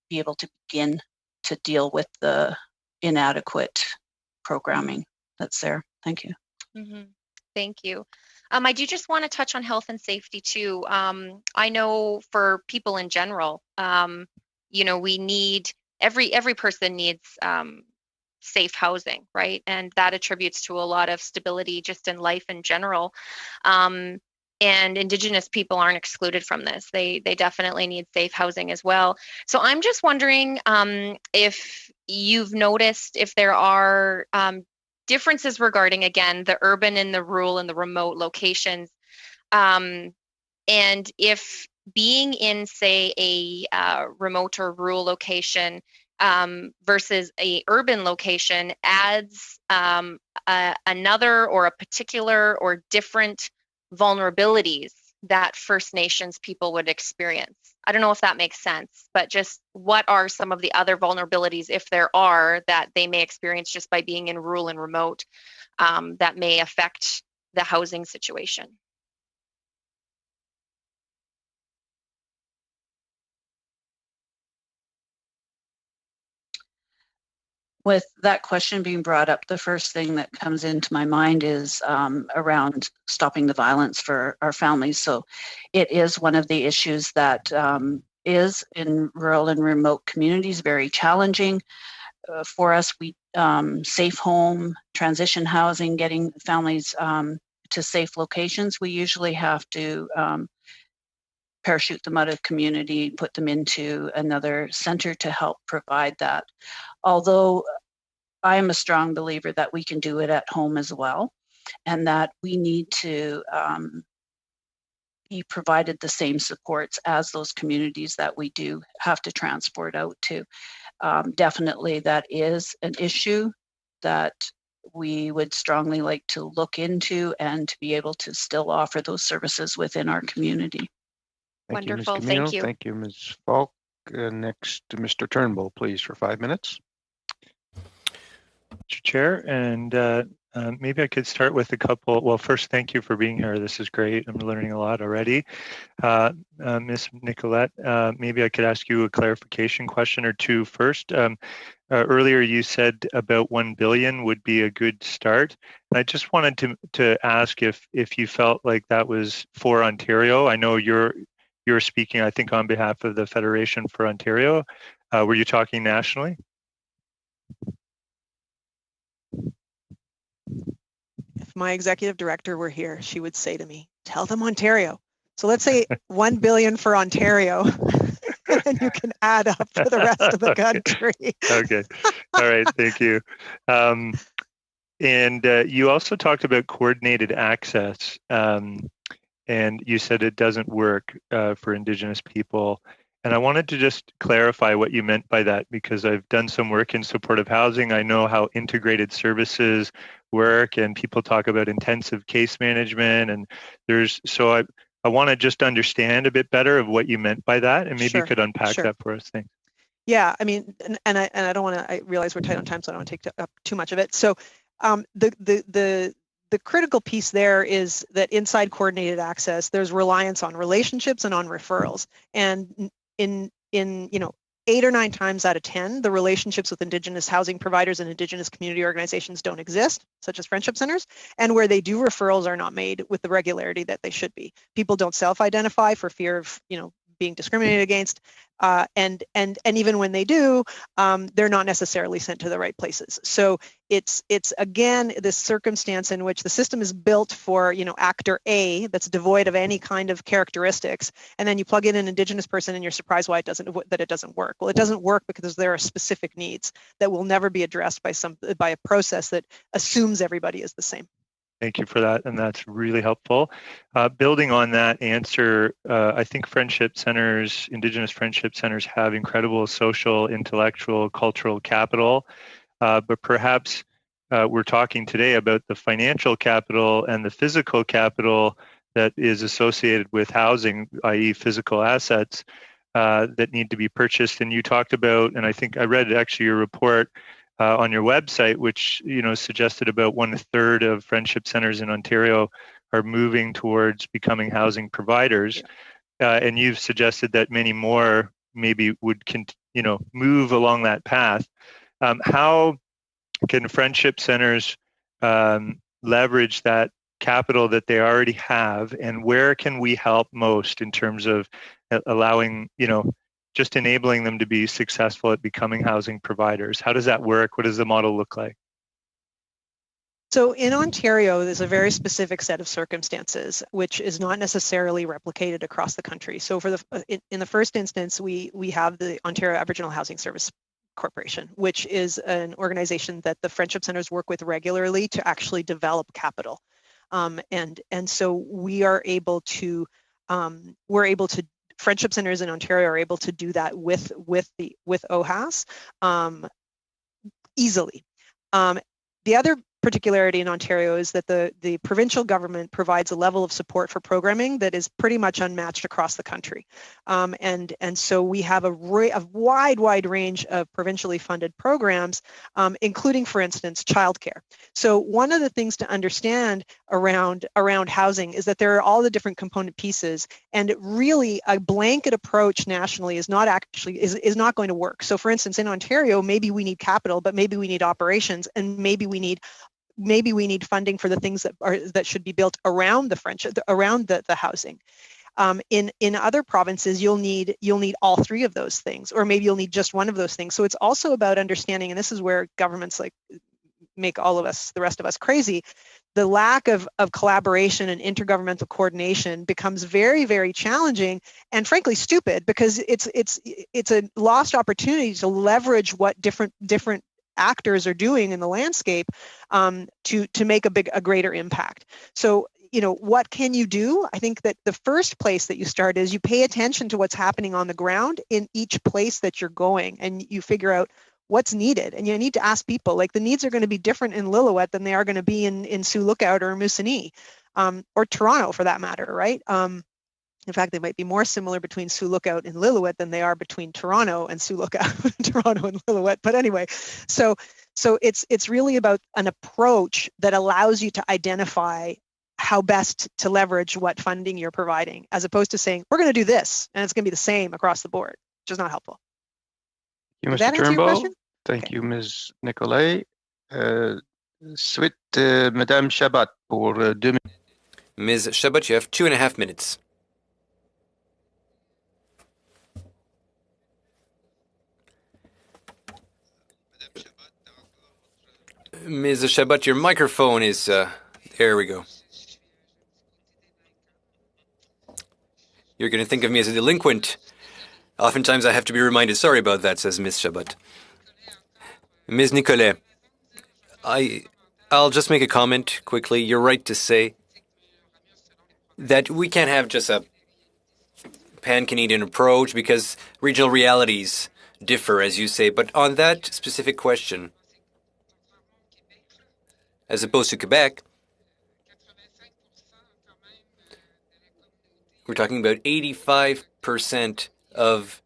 be able to begin to deal with the inadequate programming that's there. Thank you. Mm-hmm. Thank you. I do just want to touch on health and safety too. I know for people in general, you know, we need every person needs safe housing, right? And that attributes to a lot of stability just in life in general. And Indigenous people aren't excluded from this. They definitely need safe housing as well. So I'm just wondering if you've noticed if there are differences regarding, again, the urban and the rural and the remote locations, and if being in, say, a remote or rural location versus a urban location adds another or a particular or different vulnerabilities that First Nations people would experience. I don't know if that makes sense, but just what are some of the other vulnerabilities, if there are, that they may experience just by being in rural and remote that may affect the housing situation? With that question being brought up, the first thing that comes into my mind is around stopping the violence for our families. So it is one of the issues that is in rural and remote communities very challenging. For us, we safe home, transition housing, getting families to safe locations, we usually have to parachute them out of community, put them into another center to help provide that. Although I am a strong believer that we can do it at home as well, and that we need to be provided the same supports as those communities that we do have to transport out to. Definitely that is an issue that we would strongly like to look into and to be able to still offer those services within our community. Wonderful. You, Ms. Camino. Thank you. Thank you, Ms. Falk. Next, Mr. Turnbull, please, for 5 minutes. Mr. Chair, and maybe I could start with a couple. Well, first, thank you for being here. This is great. I'm learning a lot already. Ms. Nicolette, maybe I could ask you a clarification question or two first. Earlier, you said about 1 billion would be a good start. And I just wanted to ask if you felt like that was for Ontario. I know you're speaking, I think, on behalf of the Federation for Ontario. Were you talking nationally? If my executive director were here, she would say to me, tell them Ontario. So let's say 1 billion for Ontario, and you can add up for the rest of the country. Okay. All right. Thank you. And you also talked about coordinated access, and you said it doesn't work for Indigenous people. And I wanted to just clarify what you meant by that, because I've done some work in supportive housing. I know how integrated services work, and people talk about intensive case management. And I want to just understand a bit better of what you meant by that, and maybe Sure, you could unpack sure. that for us. Thanks. Yeah, I mean, and I don't want to. I realize we're tight on time, so I don't want to take up too much of it. So, the critical piece there is that inside coordinated access, there's reliance on relationships and on referrals, and in 8 or 9 times out of 10, the relationships with Indigenous housing providers and Indigenous community organizations don't exist, such as friendship centers, and where they do, referrals are not made with the regularity that they should be. People don't self-identify for fear of being discriminated against, and even when they do, they're not necessarily sent to the right places. So it's again this circumstance in which the system is built for actor A that's devoid of any kind of characteristics, and then you plug in an Indigenous person and you're surprised why it doesn't work. Well, it doesn't work because there are specific needs that will never be addressed by a process that assumes everybody is the same. Thank you for that, and that's really helpful. Building on that answer, I think friendship centers, Indigenous friendship centers, have incredible social, intellectual, cultural capital, but perhaps we're talking today about the financial capital and the physical capital that is associated with housing, i.e. physical assets that need to be purchased. And you talked about, and I think I read actually your report on your website, which suggested about 1/3 of friendship centers in Ontario are moving towards becoming housing providers, and you've suggested that many more maybe would move along that path. How can friendship centers leverage that capital that they already have, and where can we help most in terms of allowing just enabling them to be successful at becoming housing providers? How does that work? What does the model look like? So in Ontario, there's a very specific set of circumstances, which is not necessarily replicated across the country. So for in the first instance, we have the Ontario Aboriginal Housing Service Corporation, which is an organization that the friendship centers work with regularly to actually develop capital. And so we are able to, friendship centers in Ontario are able to do that with OHAS easily. The other particularity in Ontario is that the provincial government provides a level of support for programming that is pretty much unmatched across the country. And so we have a wide range of provincially funded programs, including, for instance, childcare. So one of the things to understand around housing is that there are all the different component pieces, and really a blanket approach nationally is not going to work. So for instance, in Ontario, maybe we need capital, but maybe we need operations, and maybe we need funding for the things that should be built around the housing. In other provinces, you'll need all three of those things, or maybe you'll need just one of those things. So it's also about understanding, and this is where governments make all of us, the rest of us, crazy. The lack of collaboration and intergovernmental coordination becomes very, very challenging and frankly stupid, because it's a lost opportunity to leverage what different actors are doing in the landscape to make a greater impact. So what can you do? I think that the first place that you start is you pay attention to what's happening on the ground in each place that you're going, and you figure out what's needed. And you need to ask people, like, the needs are going to be different in Lillooet than they are going to be in Sioux Lookout or Moosonee, or Toronto for that matter, right? In fact, they might be more similar between Sioux Lookout and Lillooet than they are between Toronto and Sioux Lookout, Toronto and Lillooet. But anyway, so it's really about an approach that allows you to identify how best to leverage what funding you're providing, as opposed to saying, we're going to do this and it's going to be the same across the board, which is not helpful. Thank you, Did that answer your question? Thank you, Ms. Nicolet. Suite, Madame Chabot, pour 2 minutes. Ms. Chabot, you have 2.5 minutes. Ms. Chabot, your microphone is, there we go. You're going to think of me as a delinquent. Oftentimes I have to be reminded. Sorry about that, says Ms. Chabot. Ms. Nicolet, I'll just make a comment quickly. You're right to say that we can't have just a pan-Canadian approach because regional realities differ, as you say. But on that specific question, as opposed to Quebec, We're talking about 85% of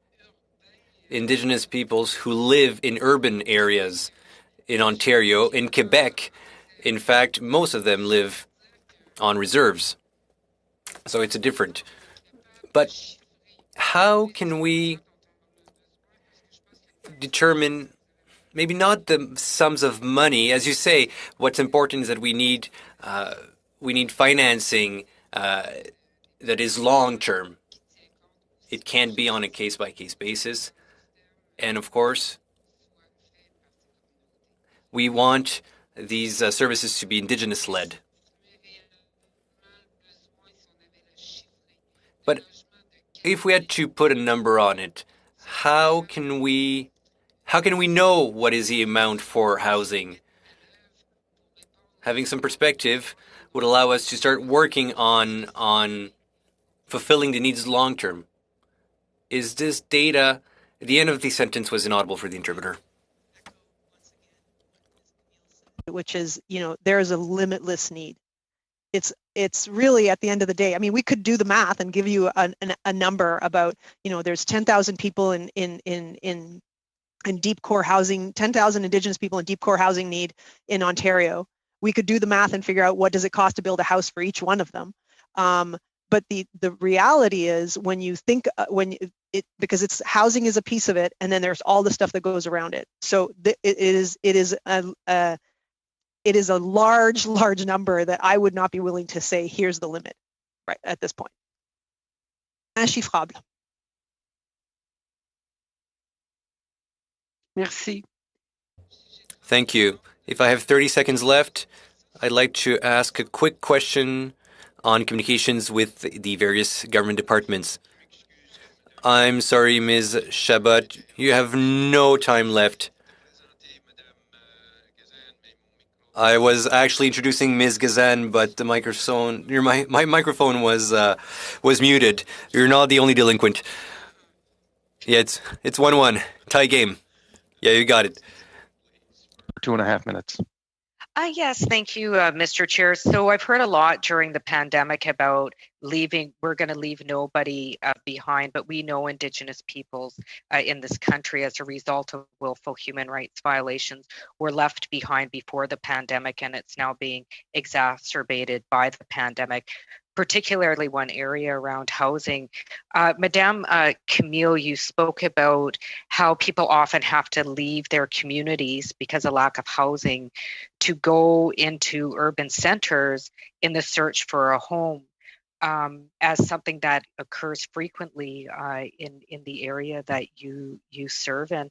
Indigenous peoples who live in urban areas in Ontario. In Quebec, in fact, most of them live on reserves. So it's a different. But how can we determine maybe not the sums of money? As you say, what's important is that we need financing that is long-term. It can't be on a case-by-case basis. And of course, we want these services to be Indigenous-led. But if we had to put a number on it, how can we know what is the amount for housing? Having some perspective would allow us to start working on fulfilling the needs long term. Is this data? The end of the sentence was inaudible for the interpreter. Which is, there is a limitless need. It's really, at the end of the day, I mean, we could do the math and give you a number about, there's 10,000 people in deep core housing, 10,000 Indigenous people in deep core housing need in Ontario. We could do the math and figure out what does it cost to build a house for each one of them. But the reality is, when you think because it's housing is a piece of it, and then there's all the stuff that goes around it. So it is a large number that I would not be willing to say here's the limit right at this point. Inchiffrable. Merci. Thank you. If I have 30 seconds left, I'd like to ask a quick question on communications with the various government departments. I'm sorry, Ms. Chabot, you have no time left. I was actually introducing Ms. Gazan, but the microphone, my microphone was muted. You're not the only delinquent. Yeah, it's 1-1. Tie game. Yeah, you got it. 2.5 minutes. Yes, thank you, Mr. Chair. So I've heard a lot during the pandemic about we're going to leave nobody behind, but we know Indigenous peoples in this country, as a result of willful human rights violations, were left behind before the pandemic, and it's now being exacerbated by the pandemic, particularly one area around housing. Madame Camille, you spoke about how people often have to leave their communities because of lack of housing to go into urban centers in the search for a home, as something that occurs frequently in the area that you serve in.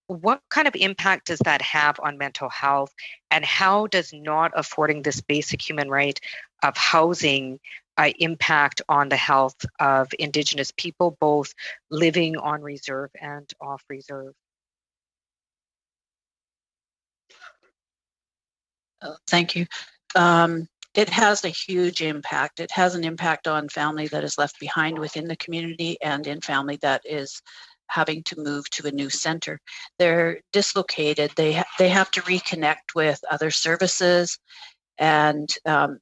What kind of impact does that have on mental health, and how does not affording this basic human right of housing impact on the health of Indigenous people, both living on reserve and off reserve? Thank you. It has a huge impact. It has an impact on family that is left behind within the community, and in family that is having to move to a new center. They're dislocated. They have to reconnect with other services and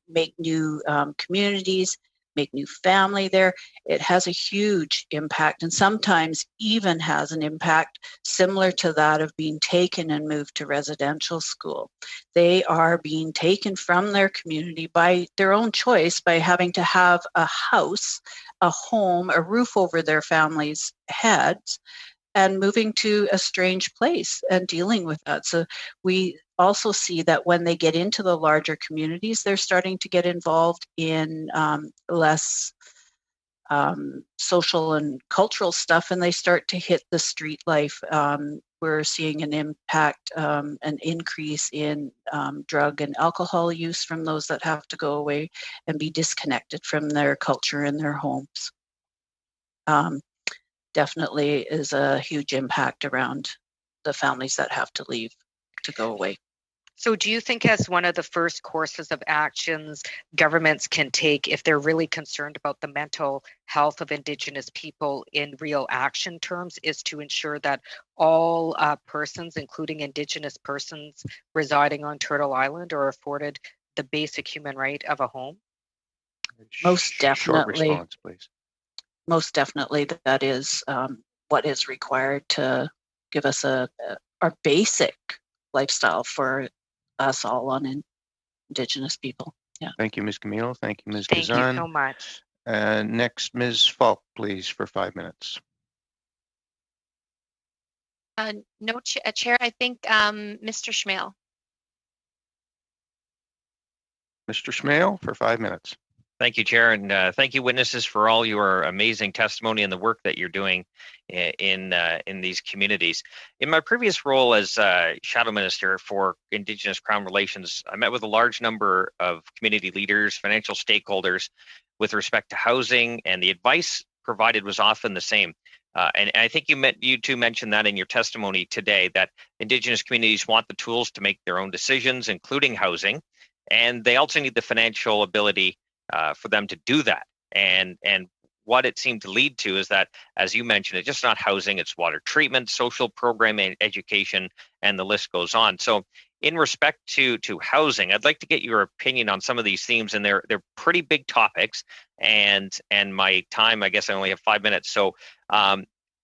make new communities, make new family there. It has a huge impact, and sometimes even has an impact similar to that of being taken and moved to residential school. They are being taken from their community by their own choice, by having to have a house, a home, a roof over their families' heads, and moving to a strange place and dealing with that. So we also see that when they get into the larger communities, they're starting to get involved in less social and cultural stuff, and they start to hit the street life. We're seeing an impact, an increase in drug and alcohol use from those that have to go away and be disconnected from their culture and their homes. Definitely is a huge impact around the families that have to leave to go away. So do you think, as one of the first courses of actions governments can take if they're really concerned about the mental health of Indigenous people in real action terms, is to ensure that all persons, including Indigenous persons residing on Turtle Island, are afforded the basic human right of a home? Most definitely. Short response, please. most definitely that is what is required to give us our basic lifestyle for us all on Indigenous people. Yeah. Thank you, Ms. Camille. Thank you, Ms. Thank you Kazan. so much. Next, Ms. Falk, please, for 5 minutes. No, Chair, I think Mr. Schmale. Mr. Schmale for 5 minutes. Thank you, Chair, and thank you, witnesses, for all your amazing testimony and the work that you're doing in these communities. In my previous role as Shadow Minister for Indigenous Crown Relations, I met with a large number of community leaders, financial stakeholders with respect to housing, and the advice provided was often the same. And I think you two mentioned that in your testimony today, that Indigenous communities want the tools to make their own decisions, including housing, and they also need the financial ability for them to do that. And what it seemed to lead to is that, as you mentioned, it's just not housing, it's water treatment, social programming, education, and the list goes on. So in respect to housing, I'd like to get your opinion on some of these themes, and they're pretty big topics, and my time, I guess I only have 5 minutes. So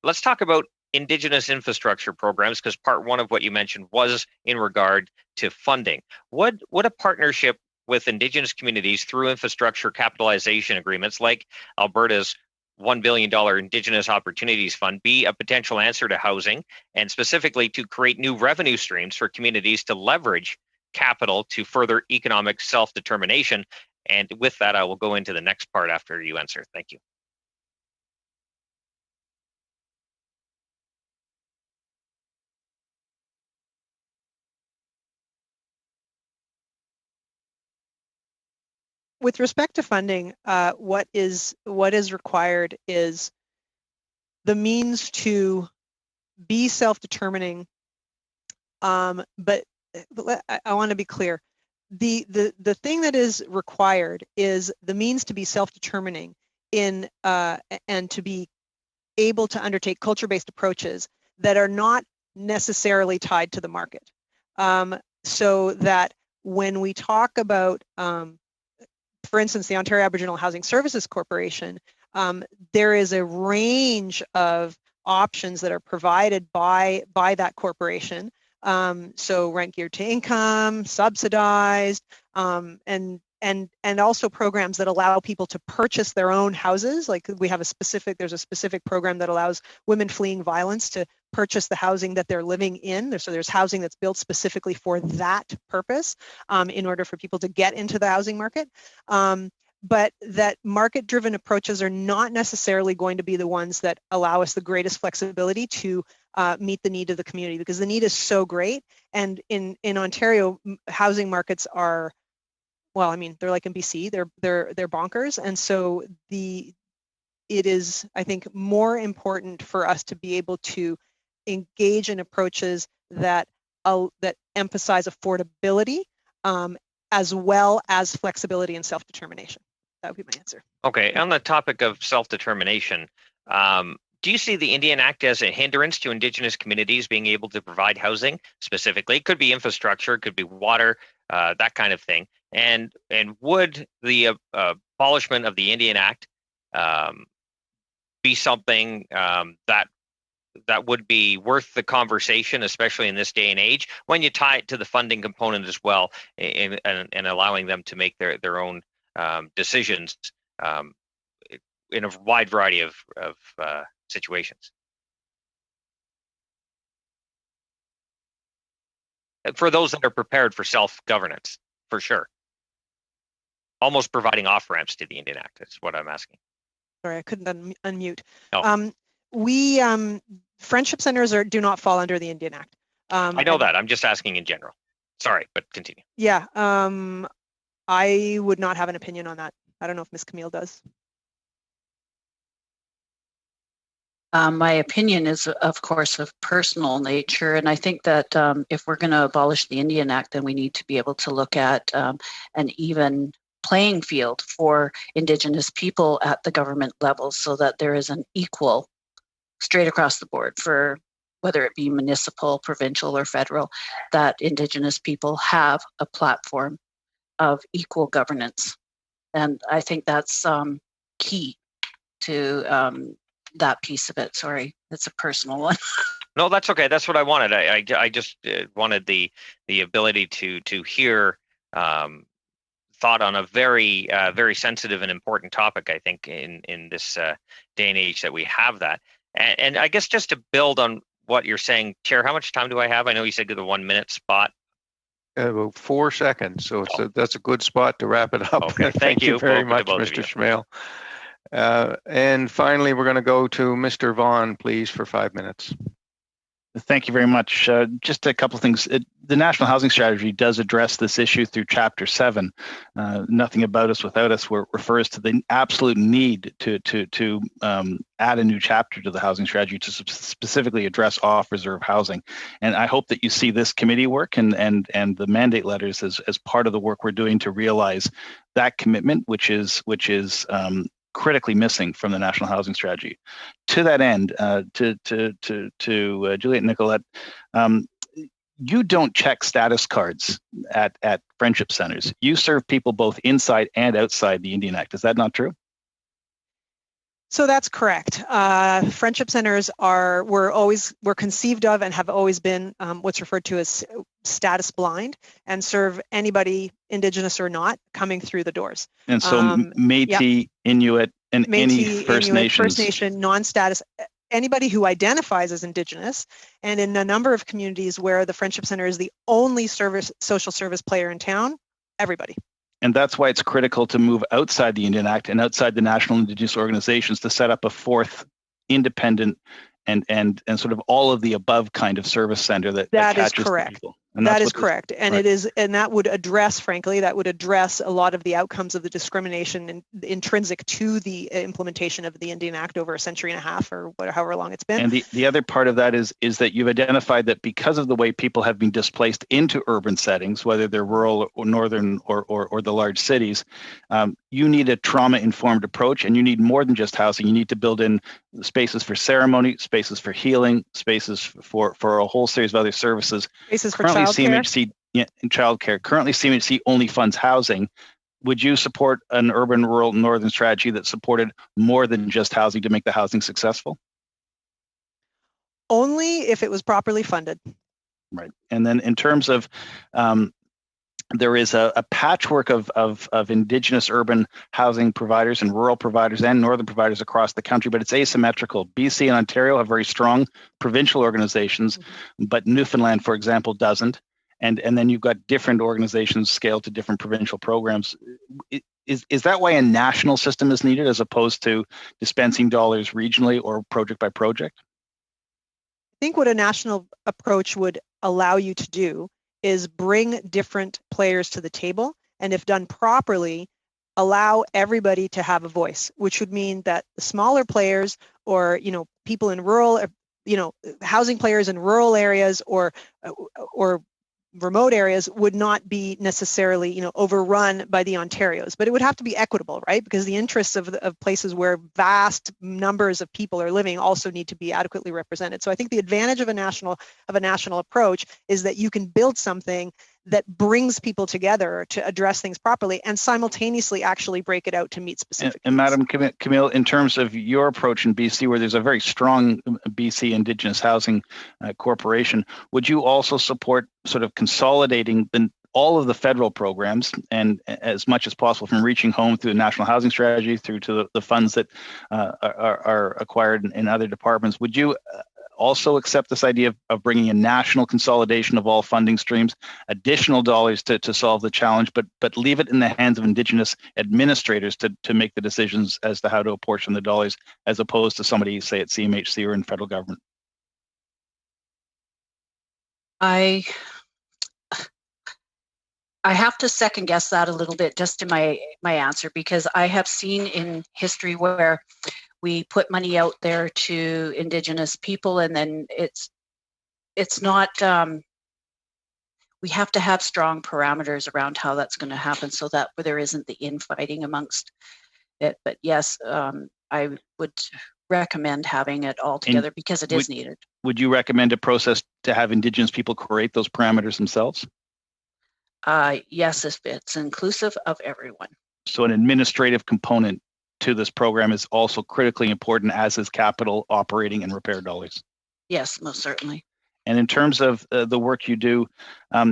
let's talk about Indigenous infrastructure programs, because part one of what you mentioned was in regard to funding. Would a partnership with Indigenous communities through infrastructure capitalization agreements like Alberta's $1 billion Indigenous Opportunities Fund be a potential answer to housing, and specifically to create new revenue streams for communities to leverage capital to further economic self-determination? And with that, I will go into the next part after you answer. Thank you. With respect to funding, what is required is the means to be self-determining. But I want to be clear. The thing that is required is the means to be self-determining and to be able to undertake culture-based approaches that are not necessarily tied to the market. So that when we talk about for instance, the Ontario Aboriginal Housing Services Corporation, there is a range of options that are provided by that corporation. So rent geared to income, subsidized, and also programs that allow people to purchase their own houses. Like there's a specific program that allows women fleeing violence to purchase the housing that they're living in. So there's housing that's built specifically for that purpose in order for people to get into the housing market. But that market-driven approaches are not necessarily going to be the ones that allow us the greatest flexibility to meet the need of the community, because the need is so great. And in Ontario, housing markets are, well, I mean, they're like in BC, they're bonkers. And so it is, I think, more important for us to be able to engage in approaches that emphasize affordability as well as flexibility and self-determination. That would be my answer. Okay, on the topic of self-determination, do you see the Indian Act as a hindrance to Indigenous communities being able to provide housing specifically? It could be infrastructure, it could be water, that kind of thing. And would the abolishment of the Indian Act be something that would be worth the conversation, especially in this day and age, when you tie it to the funding component as well, and allowing them to make their own decisions in a wide variety of situations? For those that are prepared for self-governance, for sure. Almost providing off-ramps to the Indian Act is what I'm asking. Sorry, I couldn't unmute. No. Friendship centers do not fall under the Indian Act. I know that. I'm just asking in general. Sorry, but continue. Yeah, I would not have an opinion on that. I don't know if Ms. Camille does. My opinion is, of course, of personal nature, and I think that if we're going to abolish the Indian Act, then we need to be able to look at an even playing field for Indigenous people at the government level, so that there is an equal, straight across the board, for whether it be municipal, provincial, or federal, that Indigenous people have a platform of equal governance. And I think that's key to that piece of it. Sorry, it's a personal one. No, that's okay. That's what I wanted. I just wanted the ability to hear thought on a very very sensitive and important topic. I think in this day and age that we have that, and I guess just to build on what you're saying, Chair, how much time do I have? I know you said the 1 minute spot. About 4 seconds, so that's a good spot to wrap it up. Okay, Thank you very much, both Mr. Schmale. And finally, we're going to go to Mr. Vaughn, please, for 5 minutes. Thank you very much. Just a couple of things. The National Housing Strategy does address this issue through Chapter 7. Nothing about us without us refers to the absolute need to add a new chapter to the housing strategy to specifically address off-reserve housing. And I hope that you see this committee work and the mandate letters as part of the work we're doing to realize that commitment, which is critically missing from the National Housing Strategy. To that end, to Juliet Nicolette, you don't check status cards at friendship centers. You serve people both inside and outside the Indian Act. Is that not true? So that's correct. Friendship centers were conceived of and have always been what's referred to as status blind and serve anybody, Indigenous or not, coming through the doors. And so Métis, yep. Inuit, and Métis, any First Inuit, Nations. First Nation, non-status, anybody who identifies as Indigenous, and in a number of communities where the Friendship Center is the only social service player in town, everybody. And that's why it's critical to move outside the Indian Act and outside the national Indigenous organizations to set up a fourth independent and sort of all of the above kind of service center that catches is correct. People. And that is correct. And it is, and that would address, frankly, a lot of the outcomes of the discrimination intrinsic to the implementation of the Indian Act over a century and a half or however long it's been. And the other part of that is that you've identified that because of the way people have been displaced into urban settings, whether they're rural or northern or the large cities, you need a trauma-informed approach, and you need more than just housing. You need to build in spaces for ceremony, spaces for healing, spaces for a whole series of other services. Spaces for Currently, CMHC in childcare. Currently, CMHC only funds housing. Would you support an urban, rural, northern strategy that supported more than just housing to make the housing successful? Only if it was properly funded. Right. And then in terms of there is a patchwork of Indigenous urban housing providers and rural providers and northern providers across the country, but it's asymmetrical. BC and Ontario have very strong provincial organizations, but Newfoundland, for example, doesn't. And then you've got different organizations scaled to different provincial programs. Is that why a national system is needed as opposed to dispensing dollars regionally or project by project? I think what a national approach would allow you to do is bring different players to the table, and if done properly, allow everybody to have a voice, which would mean that the smaller players or, people in rural, housing players in rural areas or remote areas would not be necessarily, overrun by the Ontarios, but it would have to be equitable, right? Because the interests of places where vast numbers of people are living also need to be adequately represented. So I think the advantage of a national approach is that you can build something that brings people together to address things properly and simultaneously actually break it out to meet specific needs. And Madam Camille, in terms of your approach in BC, where there's a very strong BC Indigenous Housing Corporation, would you also support sort of consolidating all of the federal programs and as much as possible from reaching home through the National Housing Strategy through to the funds that are acquired in other departments? Would you also accept this idea of bringing a national consolidation of all funding streams, additional dollars to solve the challenge, but leave it in the hands of Indigenous administrators to make the decisions as to how to apportion the dollars, as opposed to somebody, say, at CMHC or in federal government? I have to second guess that a little bit just to my answer, because I have seen in history where we put money out there to Indigenous people, and then it's not. We have to have strong parameters around how that's going to happen, so that there isn't the infighting amongst it. But yes, I would recommend having it all together because it is needed. Would you recommend a process to have Indigenous people create those parameters themselves? Yes, if it's inclusive of everyone. So an administrative component to this program is also critically important, as is capital, operating, and repair dollars. Yes, most certainly. And in terms of the work you do,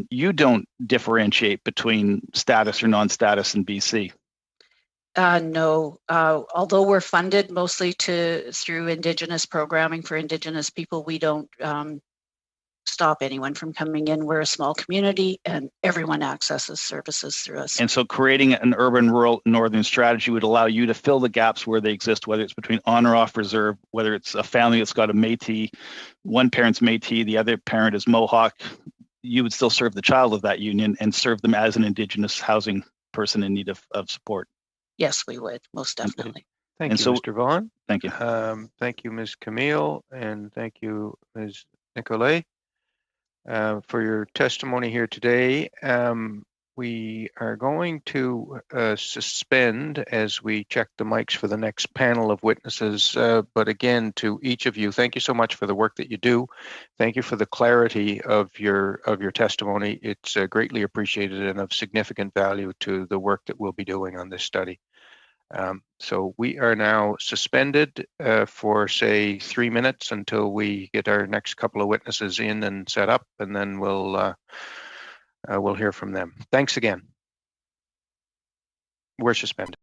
you don't differentiate between status or non-status in BC. No, although we're funded mostly through Indigenous programming for Indigenous people, we don't stop anyone from coming in. We're a small community and everyone accesses services through us. And so creating an urban, rural, northern strategy would allow you to fill the gaps where they exist, whether it's between on or off reserve, whether it's a family that's got a Métis, one parent's Métis, the other parent is Mohawk. You would still serve the child of that union and serve them as an Indigenous housing person in need of support. Yes, we would, most definitely. Thank you, Mr. Vaughan. Thank you. Thank you, Ms. Camille, and thank you, Ms. Nicolay, for your testimony here today. We are going to suspend as we check the mics for the next panel of witnesses. But again, to each of you, thank you so much for the work that you do. Thank you for the clarity of your testimony. It's greatly appreciated and of significant value to the work that we'll be doing on this study. So we are now suspended for, say, 3 minutes until we get our next couple of witnesses in and set up, and then we'll hear from them. Thanks again. We're suspended.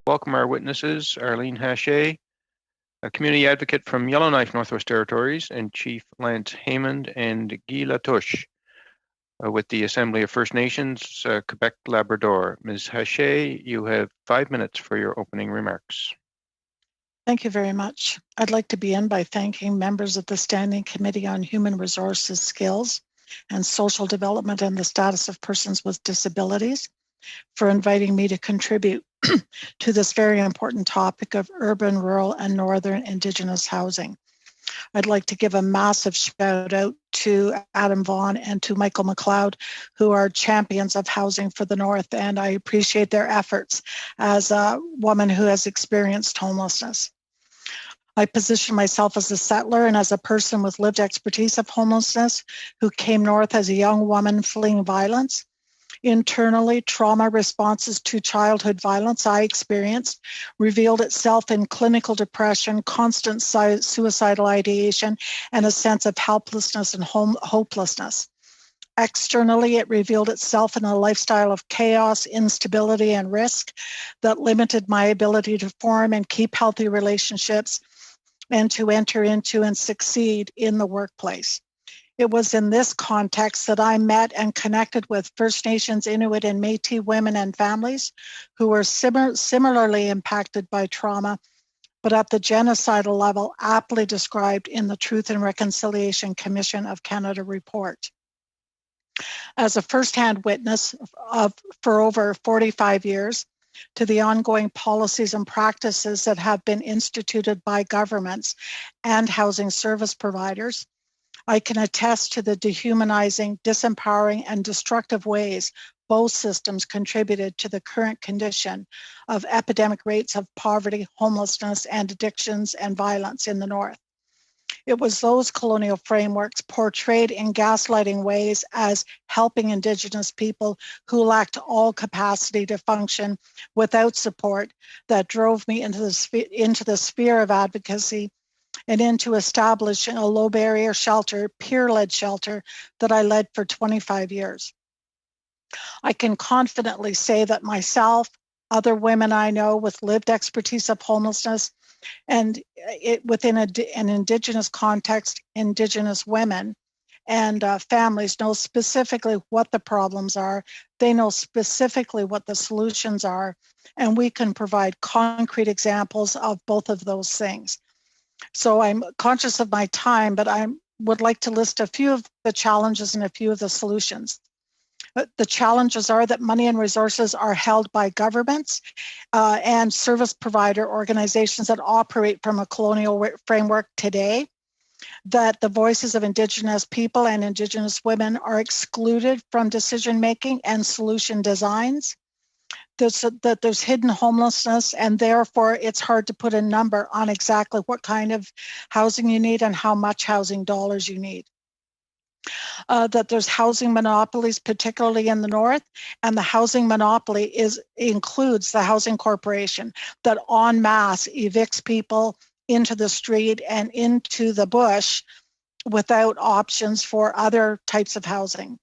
Welcome our witnesses, Arlene Hache, a community advocate from Yellowknife, Northwest Territories, and Chief Lance Haymond and Guy Latouche with the Assembly of First Nations, Quebec, Labrador. Ms. Hache, you have 5 minutes for your opening remarks. Thank you very much. I'd like to begin by thanking members of the Standing Committee on Human Resources, Skills, and Social Development and the Status of Persons with Disabilities for inviting me to contribute to this very important topic of urban, rural, and northern Indigenous housing. I'd like to give a massive shout out to Adam Vaughan and to Michael McLeod, who are champions of housing for the North, and I appreciate their efforts as a woman who has experienced homelessness. I position myself as a settler and as a person with lived expertise of homelessness who came north as a young woman fleeing violence. Internally, trauma responses to childhood violence I experienced revealed itself in clinical depression, constant suicidal ideation, and a sense of helplessness and hopelessness. Externally, it revealed itself in a lifestyle of chaos, instability, and risk that limited my ability to form and keep healthy relationships and to enter into and succeed in the workplace. It was in this context that I met and connected with First Nations, Inuit, and Métis women and families who were similarly impacted by trauma, but at the genocidal level aptly described in the Truth and Reconciliation Commission of Canada report. As a first-hand witness for over 45 years to the ongoing policies and practices that have been instituted by governments and housing service providers, I can attest to the dehumanizing, disempowering, and destructive ways both systems contributed to the current condition of epidemic rates of poverty, homelessness, and addictions and violence in the North. It was those colonial frameworks portrayed in gaslighting ways as helping Indigenous people who lacked all capacity to function without support that drove me into the sphere of advocacy and into establishing a low barrier shelter, peer-led shelter that I led for 25 years. I can confidently say that myself, other women I know with lived expertise of homelessness, and within an Indigenous context, Indigenous women and families know specifically what the problems are. They know specifically what the solutions are, and we can provide concrete examples of both of those things. So I'm conscious of my time, but I would like to list a few of the challenges and a few of the solutions. The challenges are that money and resources are held by governments and service provider organizations that operate from a colonial framework today, that the voices of Indigenous people and Indigenous women are excluded from decision-making and solution designs, that there's hidden homelessness, and therefore it's hard to put a number on exactly what kind of housing you need and how much housing dollars you need. That there's housing monopolies, particularly in the North, and the housing monopoly includes the housing corporation that en masse evicts people into the street and into the bush without options for other types of housing.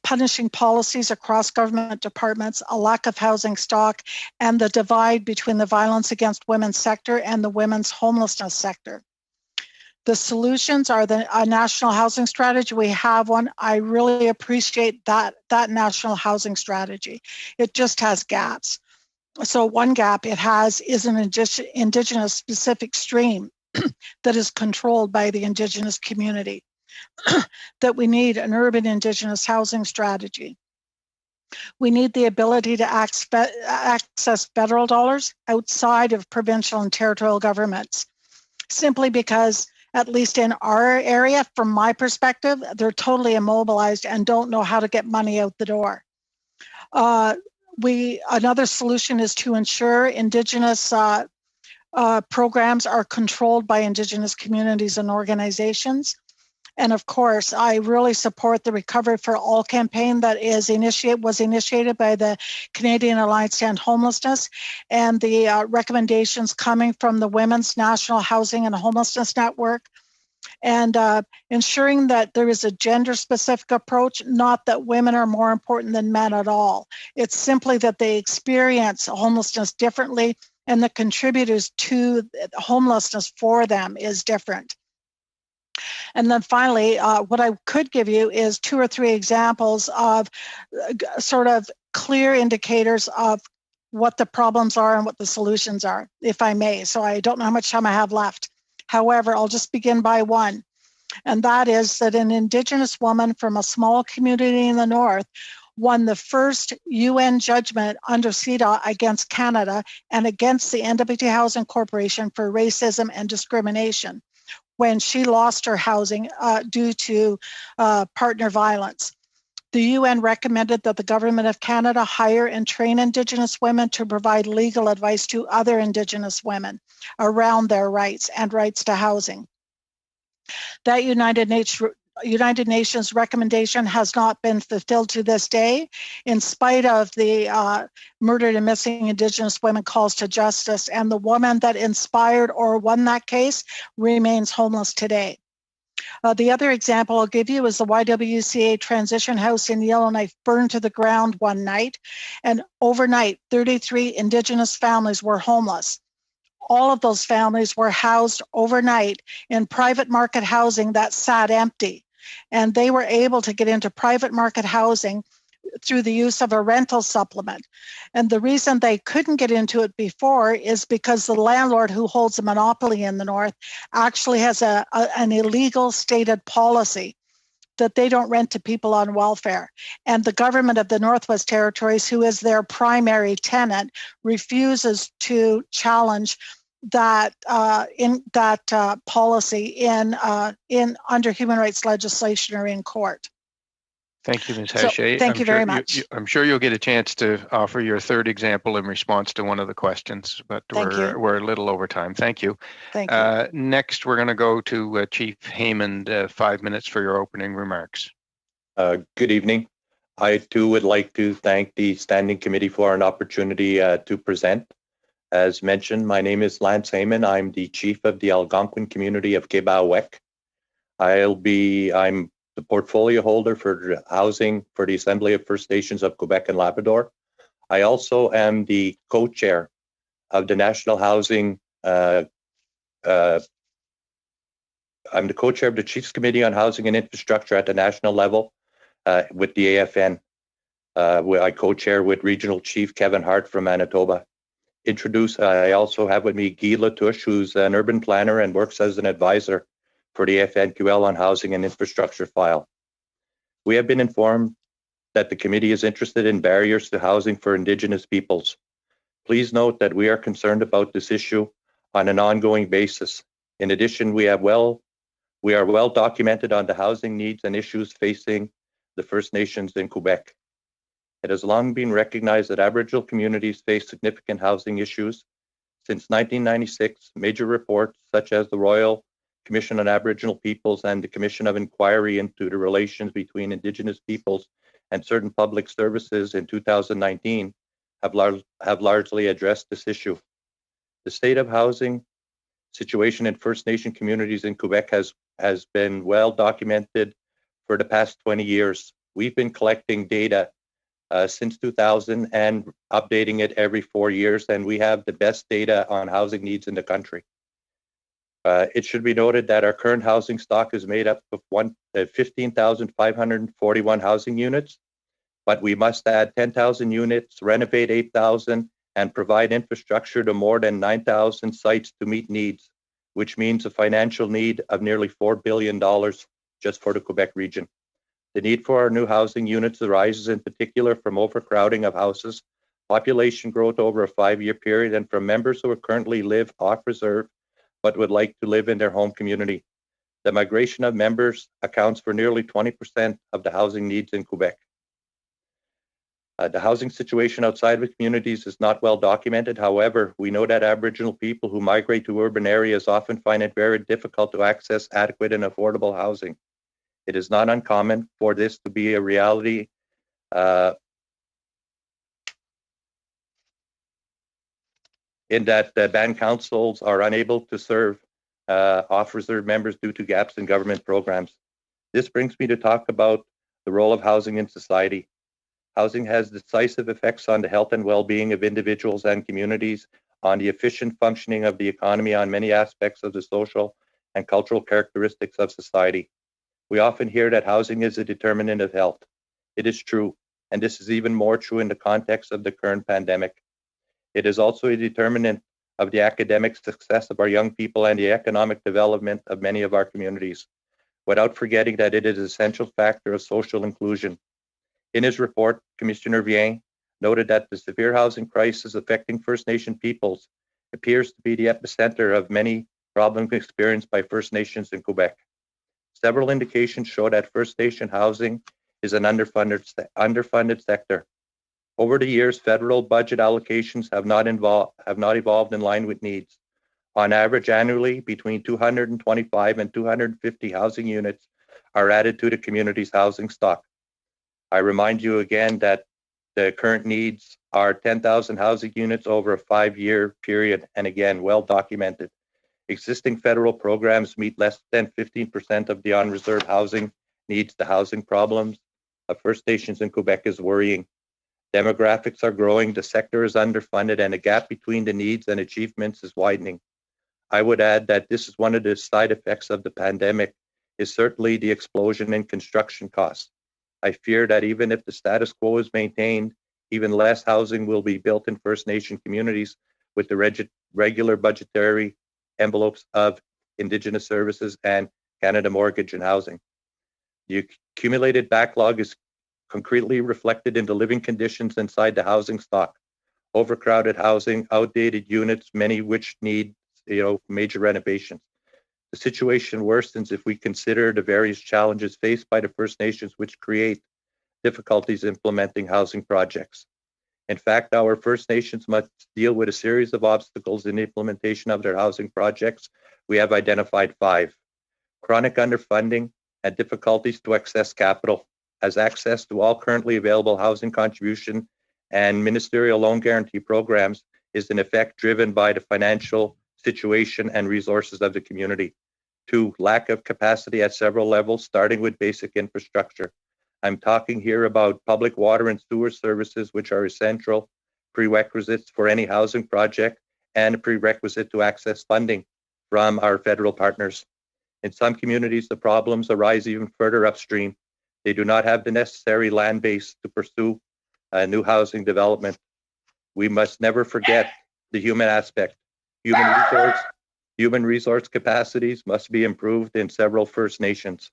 Punishing policies across government departments, a lack of housing stock, and the divide between the violence against women sector and the women's homelessness sector. The solutions are a national housing strategy. We have one. I really appreciate that national housing strategy. It just has gaps. So one gap it has is an Indigenous specific stream that is controlled by the Indigenous community. That we need an urban Indigenous housing strategy. We need the ability to access federal dollars outside of provincial and territorial governments, simply because, at least in our area, from my perspective, they're totally immobilized and don't know how to get money out the door. Another solution is to ensure Indigenous programs are controlled by Indigenous communities and organizations. And of course, I really support the Recovery for All campaign that was initiated by the Canadian Alliance to End Homelessness, and the recommendations coming from the Women's National Housing and Homelessness Network, and ensuring that there is a gender-specific approach, not that women are more important than men at all. It's simply that they experience homelessness differently, and the contributors to homelessness for them is different. And then finally, what I could give you is 2 or 3 examples of sort of clear indicators of what the problems are and what the solutions are, if I may. So I don't know how much time I have left. However, I'll just begin by one. And that is that an Indigenous woman from a small community in the north won the first UN judgment under CEDAW against Canada and against the NWT Housing Corporation for racism and discrimination, when she lost her housing due to partner violence. The UN recommended that the Government of Canada hire and train Indigenous women to provide legal advice to other Indigenous women around their rights and rights to housing. That United Nations recommendation has not been fulfilled to this day, in spite of the murdered and missing Indigenous women calls to justice, and the woman that inspired or won that case remains homeless today. The other example I'll give you is the YWCA transition house in Yellowknife burned to the ground one night, and overnight 33 Indigenous families were homeless. All of those families were housed overnight in private market housing that sat empty. And they were able to get into private market housing through the use of a rental supplement. And the reason they couldn't get into it before is because the landlord who holds a monopoly in the north actually has an illegal stated policy that they don't rent to people on welfare. And the government of the Northwest Territories, who is their primary tenant, refuses to challenge that policy in under human rights legislation or in court. Thank you, Ms. Haché. Thank you very much. I'm sure you'll get a chance to offer your third example in response to one of the questions, but we're a little over time. Thank you. Thank you. Next, we're going to go to Chief Haymond, 5 minutes for your opening remarks. Good evening. I too would like to thank the Standing Committee for an opportunity to present. As mentioned, my name is Lance Haymond. I'm the Chief of the Algonquin community of Quebec. I'm the portfolio holder for housing for the Assembly of First Nations of Quebec and Labrador. I also am the co-chair of the National Housing. I'm the co-chair of the Chiefs Committee on Housing and Infrastructure at the national level with the AFN. Where I co-chair with Regional Chief Kevin Hart from Manitoba. I also have with me Guy Latouche, who's an urban planner and works as an advisor for the FNQL on housing and infrastructure file. We have been informed that the committee is interested in barriers to housing for Indigenous peoples. Please note that we are concerned about this issue on an ongoing basis. In addition, we are well documented on the housing needs and issues facing the First Nations in Quebec. It has long been recognized that Aboriginal communities face significant housing issues. Since 1996, major reports such as the Royal Commission on Aboriginal Peoples and the Commission of Inquiry into the Relations between Indigenous Peoples and Certain Public Services in 2019 have largely addressed this issue. The state of housing situation in First Nation communities in Quebec has been well documented for the past 20 years. We've been collecting data since 2000 and updating it every 4 years, and we have the best data on housing needs in the country. It should be noted that our current housing stock is made up of 15,541 housing units, but we must add 10,000 units, renovate 8,000, and provide infrastructure to more than 9,000 sites to meet needs, which means a financial need of nearly $4 billion just for the Quebec region. The need for our new housing units arises in particular from overcrowding of houses, population growth over a 5-year period, and from members who currently live off reserve but would like to live in their home community. The migration of members accounts for nearly 20% of the housing needs in Quebec. The housing situation outside of communities is not well documented. However, we know that Aboriginal people who migrate to urban areas often find it very difficult to access adequate and affordable housing. It is not uncommon for this to be a reality in that band councils are unable to serve off-reserve members due to gaps in government programs. This brings me to talk about the role of housing in society. Housing has decisive effects on the health and well-being of individuals and communities, on the efficient functioning of the economy, on many aspects of the social and cultural characteristics of society. We often hear that housing is a determinant of health. It is true, and this is even more true in the context of the current pandemic. It is also a determinant of the academic success of our young people and the economic development of many of our communities, without forgetting that it is an essential factor of social inclusion. In his report, Commissioner Vien noted that the severe housing crisis affecting First Nation peoples appears to be the epicenter of many problems experienced by First Nations in Quebec. Several indications show that First Nation housing is an underfunded sector. Over the years, federal budget allocations have not evolved in line with needs. On average, annually, between 225 and 250 housing units are added to the community's housing stock. I remind you again that the current needs are 10,000 housing units over a 5-year period, and again, well documented. Existing federal programs meet less than 15% of the unreserved housing needs. The housing problems of First Nations in Quebec is worrying. Demographics are growing, the sector is underfunded, and the gap between the needs and achievements is widening. I would add that this is one of the side effects of the pandemic, is certainly the explosion in construction costs. I fear that even if the status quo is maintained, even less housing will be built in First Nation communities with the regular budgetary envelopes of Indigenous Services and Canada Mortgage and Housing. The accumulated backlog is concretely reflected in the living conditions inside the housing stock. Overcrowded housing, outdated units, many which need major renovations. The situation worsens if we consider the various challenges faced by the First Nations which create difficulties implementing housing projects. In fact, our First Nations must deal with a series of obstacles in the implementation of their housing projects. We have identified 5. Chronic underfunding and difficulties to access capital, as access to all currently available housing contribution and ministerial loan guarantee programs is in effect driven by the financial situation and resources of the community. 2, lack of capacity at several levels, starting with basic infrastructure. I'm talking here about public water and sewer services, which are essential prerequisites for any housing project and a prerequisite to access funding from our federal partners. In some communities, the problems arise even further upstream. They do not have the necessary land base to pursue new housing development. We must never forget the human aspect. Human resource capacities must be improved in several First Nations.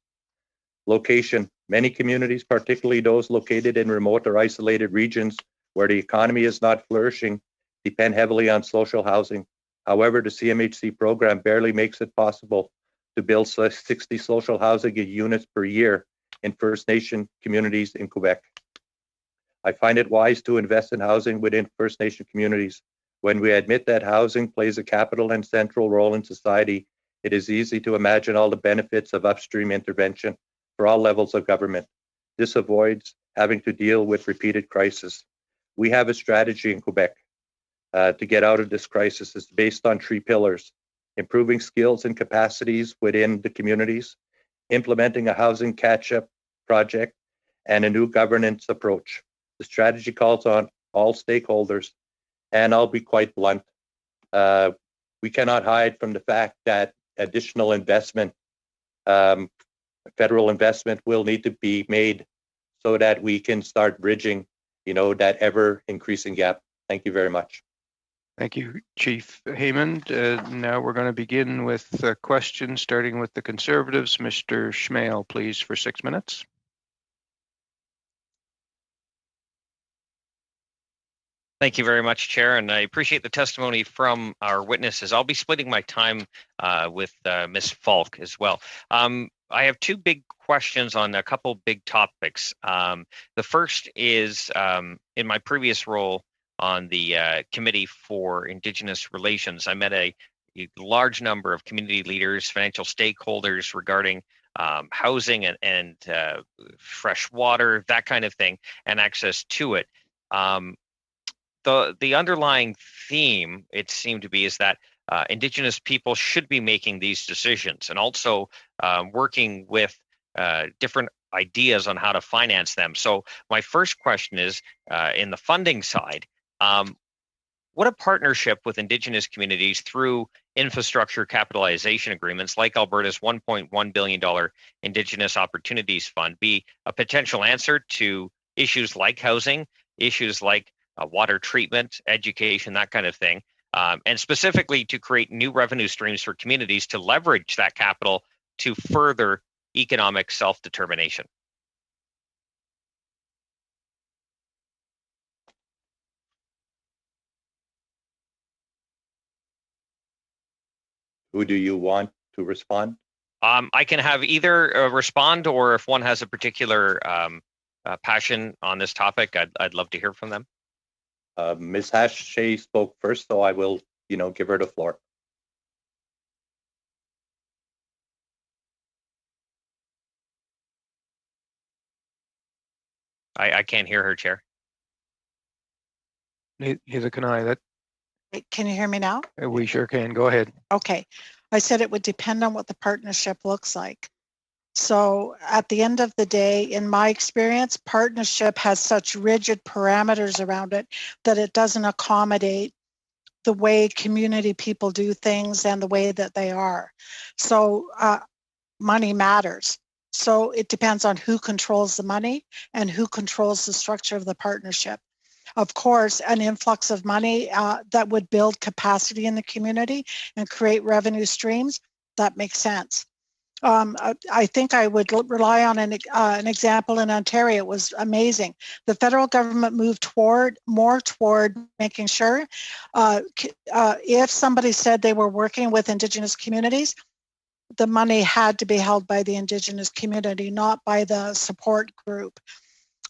Location. Many communities, particularly those located in remote or isolated regions where the economy is not flourishing, depend heavily on social housing. However, the CMHC program barely makes it possible to build 60 social housing units per year in First Nation communities in Quebec. I find it wise to invest in housing within First Nation communities. When we admit that housing plays a capital and central role in society, it is easy to imagine all the benefits of upstream intervention for all levels of government. This avoids having to deal with repeated crises. We have a strategy in Quebec to get out of this crisis. It's based on 3 pillars: improving skills and capacities within the communities, implementing a housing catch-up project, and a new governance approach. The strategy calls on all stakeholders, and I'll be quite blunt. We cannot hide from the fact that additional investment, federal investment, will need to be made so that we can start bridging, that ever-increasing gap. Thank you very much. Thank you, Chief Haymond. Now we're going to begin with questions, starting with the Conservatives. Mr. Schmale, please, for 6 minutes. Thank you very much, Chair, and I appreciate the testimony from our witnesses. I'll be splitting my time with Ms. Falk as well. I have two big questions on a couple big topics. The first is, in my previous role on the Committee for Indigenous Relations, I met a large number of community leaders, financial stakeholders regarding housing and fresh water, that kind of thing, and access to it. The underlying theme, it seemed to be, is that Indigenous people should be making these decisions and also working with different ideas on how to finance them. So my first question is, in the funding side, what a partnership with Indigenous communities through infrastructure capitalization agreements like Alberta's $1.1 billion Indigenous Opportunities Fund be a potential answer to issues like housing, issues like water treatment, education, that kind of thing, and specifically to create new revenue streams for communities to leverage that capital to further economic self-determination? Who do you want to respond? I can have either respond, or if one has a particular passion on this topic, I'd love to hear from them. Ms. Hache spoke first, so I will, give her the floor. I can't hear her, Chair. Neither can I. Can you hear me now? We sure can. Go ahead. Okay. I said it would depend on what the partnership looks like. So at the end of the day, in my experience, partnership has such rigid parameters around it that it doesn't accommodate the way community people do things and the way that they are. So money matters. So it depends on who controls the money and who controls the structure of the partnership. Of course, an influx of money that would build capacity in the community and create revenue streams, that makes sense. I think I would rely on an example in Ontario. It was amazing. The federal government moved more toward making sure if somebody said they were working with Indigenous communities, the money had to be held by the Indigenous community, not by the support group.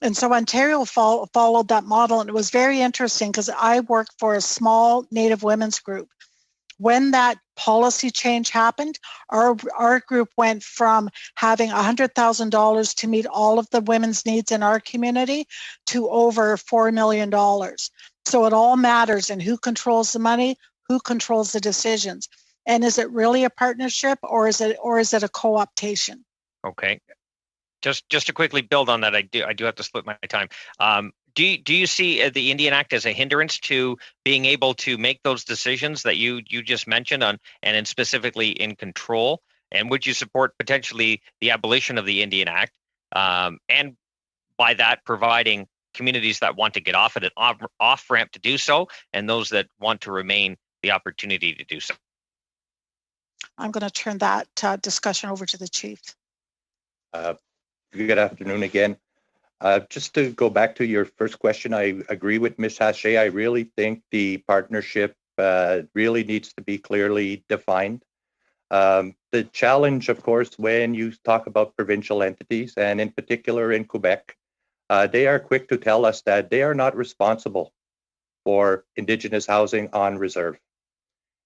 And so Ontario followed that model, and it was very interesting because I worked for a small Native women's group. When that policy change happened, our group went from having $100,000 to meet all of the women's needs in our community to over $4 million. So it all matters in who controls the money, who controls the decisions. And is it really a partnership, or is it a co-optation? Okay. Just to quickly build on that, I do have to split my time. Do you see the Indian Act as a hindrance to being able to make those decisions that you just mentioned on, and specifically in control? And would you support potentially the abolition of the Indian Act, and by that providing communities that want to get off at an off ramp to do so, and those that want to remain the opportunity to do so? I'm going to turn that discussion over to the chief. Good afternoon again. Just to go back to your first question, I agree with Ms. Hache. I really think the partnership really needs to be clearly defined. The challenge, of course, when you talk about provincial entities, and in particular in Quebec, they are quick to tell us that they are not responsible for Indigenous housing on reserve.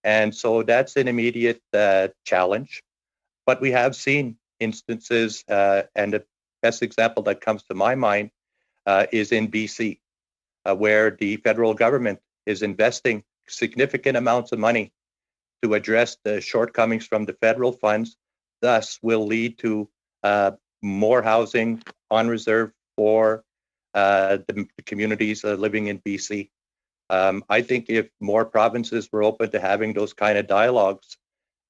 And so that's an immediate challenge. But we have seen instances, and the best example that comes to my mind is in BC, where the federal government is investing significant amounts of money to address the shortcomings from the federal funds, thus will lead to more housing on reserve for the communities living in BC. I think if more provinces were open to having those kind of dialogues,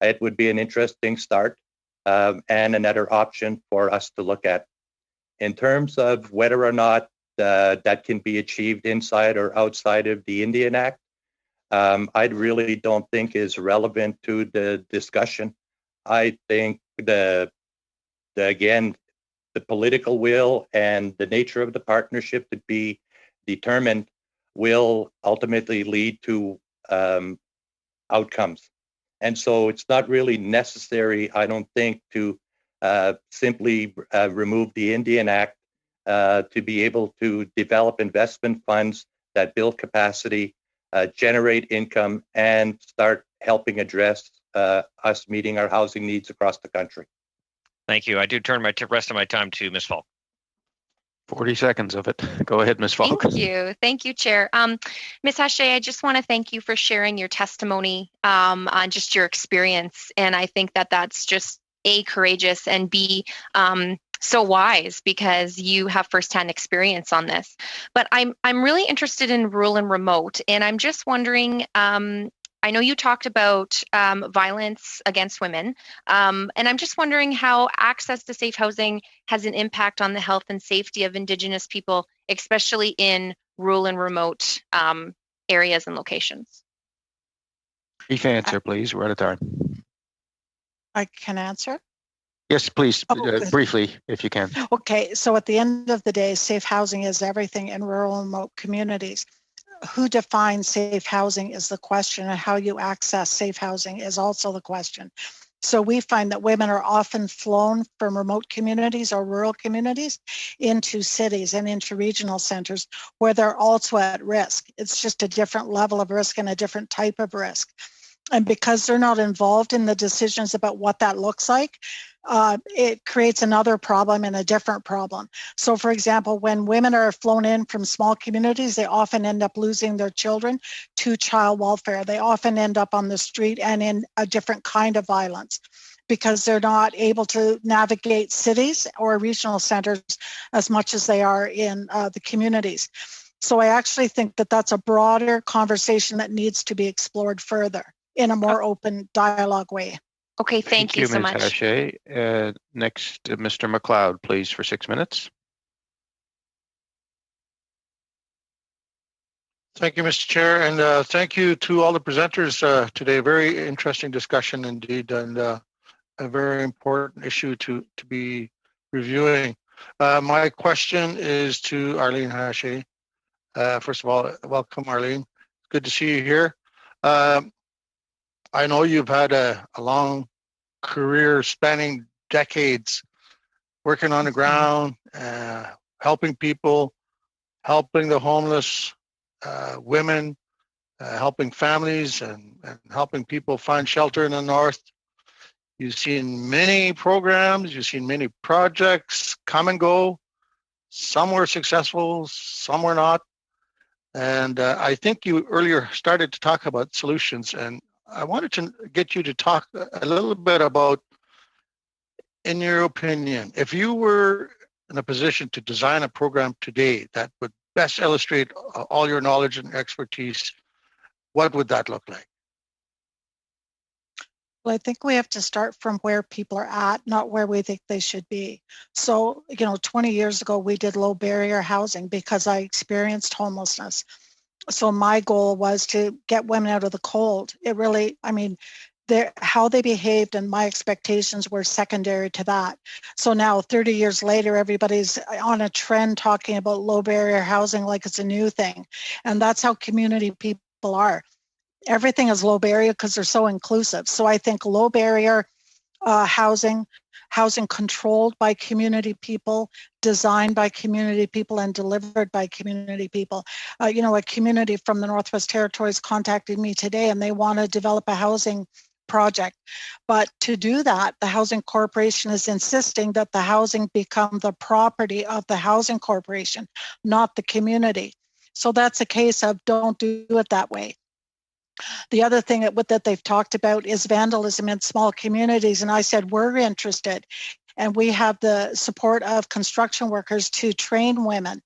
it would be an interesting start and another option for us to look at. In terms of whether or not that can be achieved inside or outside of the Indian Act, I really don't think is relevant to the discussion. I think again, the political will and the nature of the partnership to be determined will ultimately lead to outcomes. And so it's not really necessary, I don't think, to simply remove the Indian Act to be able to develop investment funds that build capacity, generate income, and start helping address us meeting our housing needs across the country. Thank you. I do turn my rest of my time to Ms. Falk. 40 seconds of it. Go ahead, Ms. Falk. Thank you. Thank you, Chair. Ms. Hache, I just want to thank you for sharing your testimony on just your experience. And I think that that's just A, courageous, and B, so wise, because you have firsthand experience on this. But I'm really interested in rural and remote, and I'm just wondering, I know you talked about violence against women, and I'm just wondering how access to safe housing has an impact on the health and safety of Indigenous people, especially in rural and remote areas and locations. Brief answer, please. We're out of time. I can answer. Yes, please, briefly, if you can. Okay, so at the end of the day, safe housing is everything in rural and remote communities. Who defines safe housing is the question, and how you access safe housing is also the question. So we find that women are often flown from remote communities or rural communities into cities and into regional centers where they're also at risk. It's just a different level of risk and a different type of risk. And because they're not involved in the decisions about what that looks like, it creates another problem and a different problem. So, for example, when women are flown in from small communities, they often end up losing their children to child welfare. They often end up on the street and in a different kind of violence because they're not able to navigate cities or regional centers as much as they are in the communities. So I actually think that that's a broader conversation that needs to be explored further in a more open dialogue way. Okay, thank you so much. Ms. Hache. Next, Mr. McLeod, please, for 6 minutes. Thank you, Mr. Chair, and thank you to all the presenters today. Very interesting discussion indeed, and a very important issue to be reviewing. My question is to Arlene Hache. First of all, welcome, Arlene. Good to see you here. I know you've had a long career spanning decades working on the ground, helping people, helping the homeless, women, helping families, and helping people find shelter in the North. You've seen many programs, you've seen many projects come and go. Some were successful, some were not. And I think you earlier started to talk about solutions, and I wanted to get you to talk a little bit about, in your opinion, if you were in a position to design a program today that would best illustrate all your knowledge and expertise, what would that look like? Well, I think we have to start from where people are at, not where we think they should be. So, 20 years ago, we did low barrier housing because I experienced homelessness. So my goal was to get women out of the cold. It really, how they behaved and my expectations were secondary to that. So now 30 years later, everybody's on a trend talking about low barrier housing like it's a new thing. And that's how community people are. Everything is low barrier because they're so inclusive. So I think low barrier housing controlled by community people, designed by community people, and delivered by community people. A community from the Northwest Territories contacted me today and they want to develop a housing project. But to do that, the Housing Corporation is insisting that the housing become the property of the Housing Corporation, not the community. So that's a case of don't do it that way. The other thing that they've talked about is vandalism in small communities. And I said, we're interested. And we have the support of construction workers to train women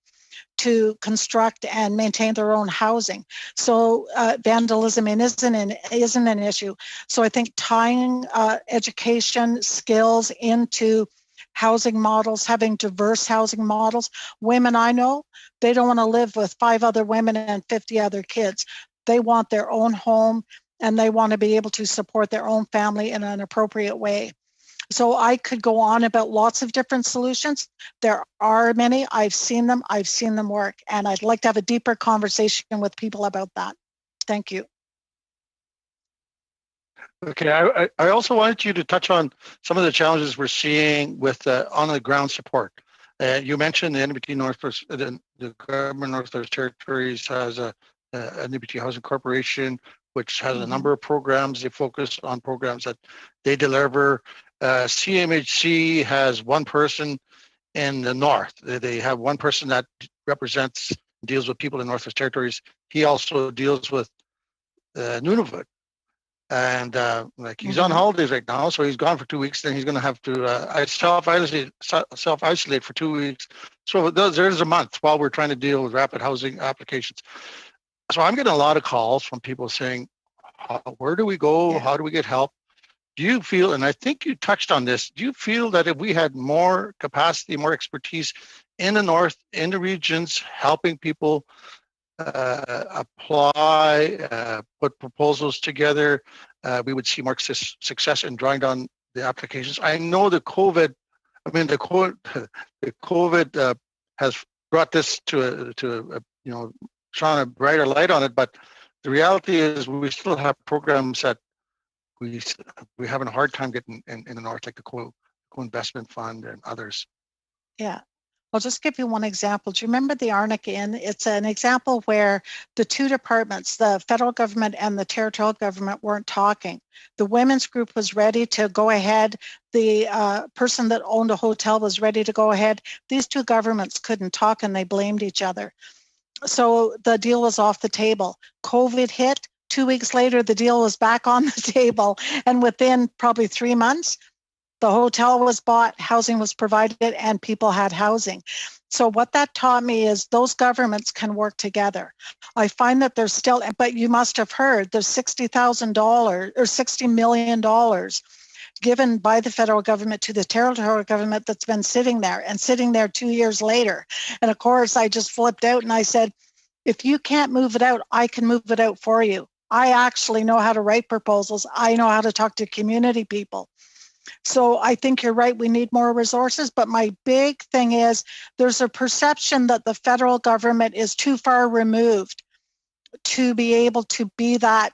to construct and maintain their own housing. So vandalism isn't an issue. So I think tying education skills into housing models, having diverse housing models. Women I know, they don't want to live with 5 other women and 50 other kids. They want their own home and they want to be able to support their own family in an appropriate way. So I could go on about lots of different solutions. There are many. I've seen them work, and I'd like to have a deeper conversation with people about that. Thank you. Okay, I also wanted you to touch on some of the challenges we're seeing with on-the-ground support. You mentioned the NBT Northwest, the government Northwest Territories has a NBT Housing Corporation, which has a number of programs. They focus on programs that they deliver. CMHC has one person in the north. They have one person that represents, deals with people in Northwest Territories. He also deals with Nunavut. And like he's on holidays right now, so he's gone for 2 weeks. Then he's going to have to self-isolate for 2 weeks. So there's a month while we're trying to deal with rapid housing applications. So I'm getting a lot of calls from people saying, where do we go? How do we get help? Do you feel, and I think you touched on this, do you feel that if we had more capacity, more expertise in the north, in the regions, helping people apply, put proposals together, we would see more success in drawing down the applications? I know the COVID has brought this to a shone a brighter light on it, but the reality is we still have programs that we're having a hard time getting in the north, like the co-investment fund and others. Yeah. I'll just give you one example. Do you remember the Arctic Inn? It's an example where the two departments, the federal government and the territorial government, weren't talking. The women's group was ready to go ahead. The person that owned a hotel was ready to go ahead. These two governments couldn't talk and they blamed each other. So the deal was off the table. COVID hit. 2 weeks later, the deal was back on the table. And within probably 3 months, the hotel was bought, housing was provided, and people had housing. So what that taught me is those governments can work together. I find that there's still, but you must have heard, there's $60,000 or $60 million given by the federal government to the territorial government that's been sitting there 2 years later. And of course, I just flipped out and I said, if you can't move it out, I can move it out for you. I actually know how to write proposals. I know how to talk to community people. So I think you're right. We need more resources. But my big thing is there's a perception that the federal government is too far removed to be able to be that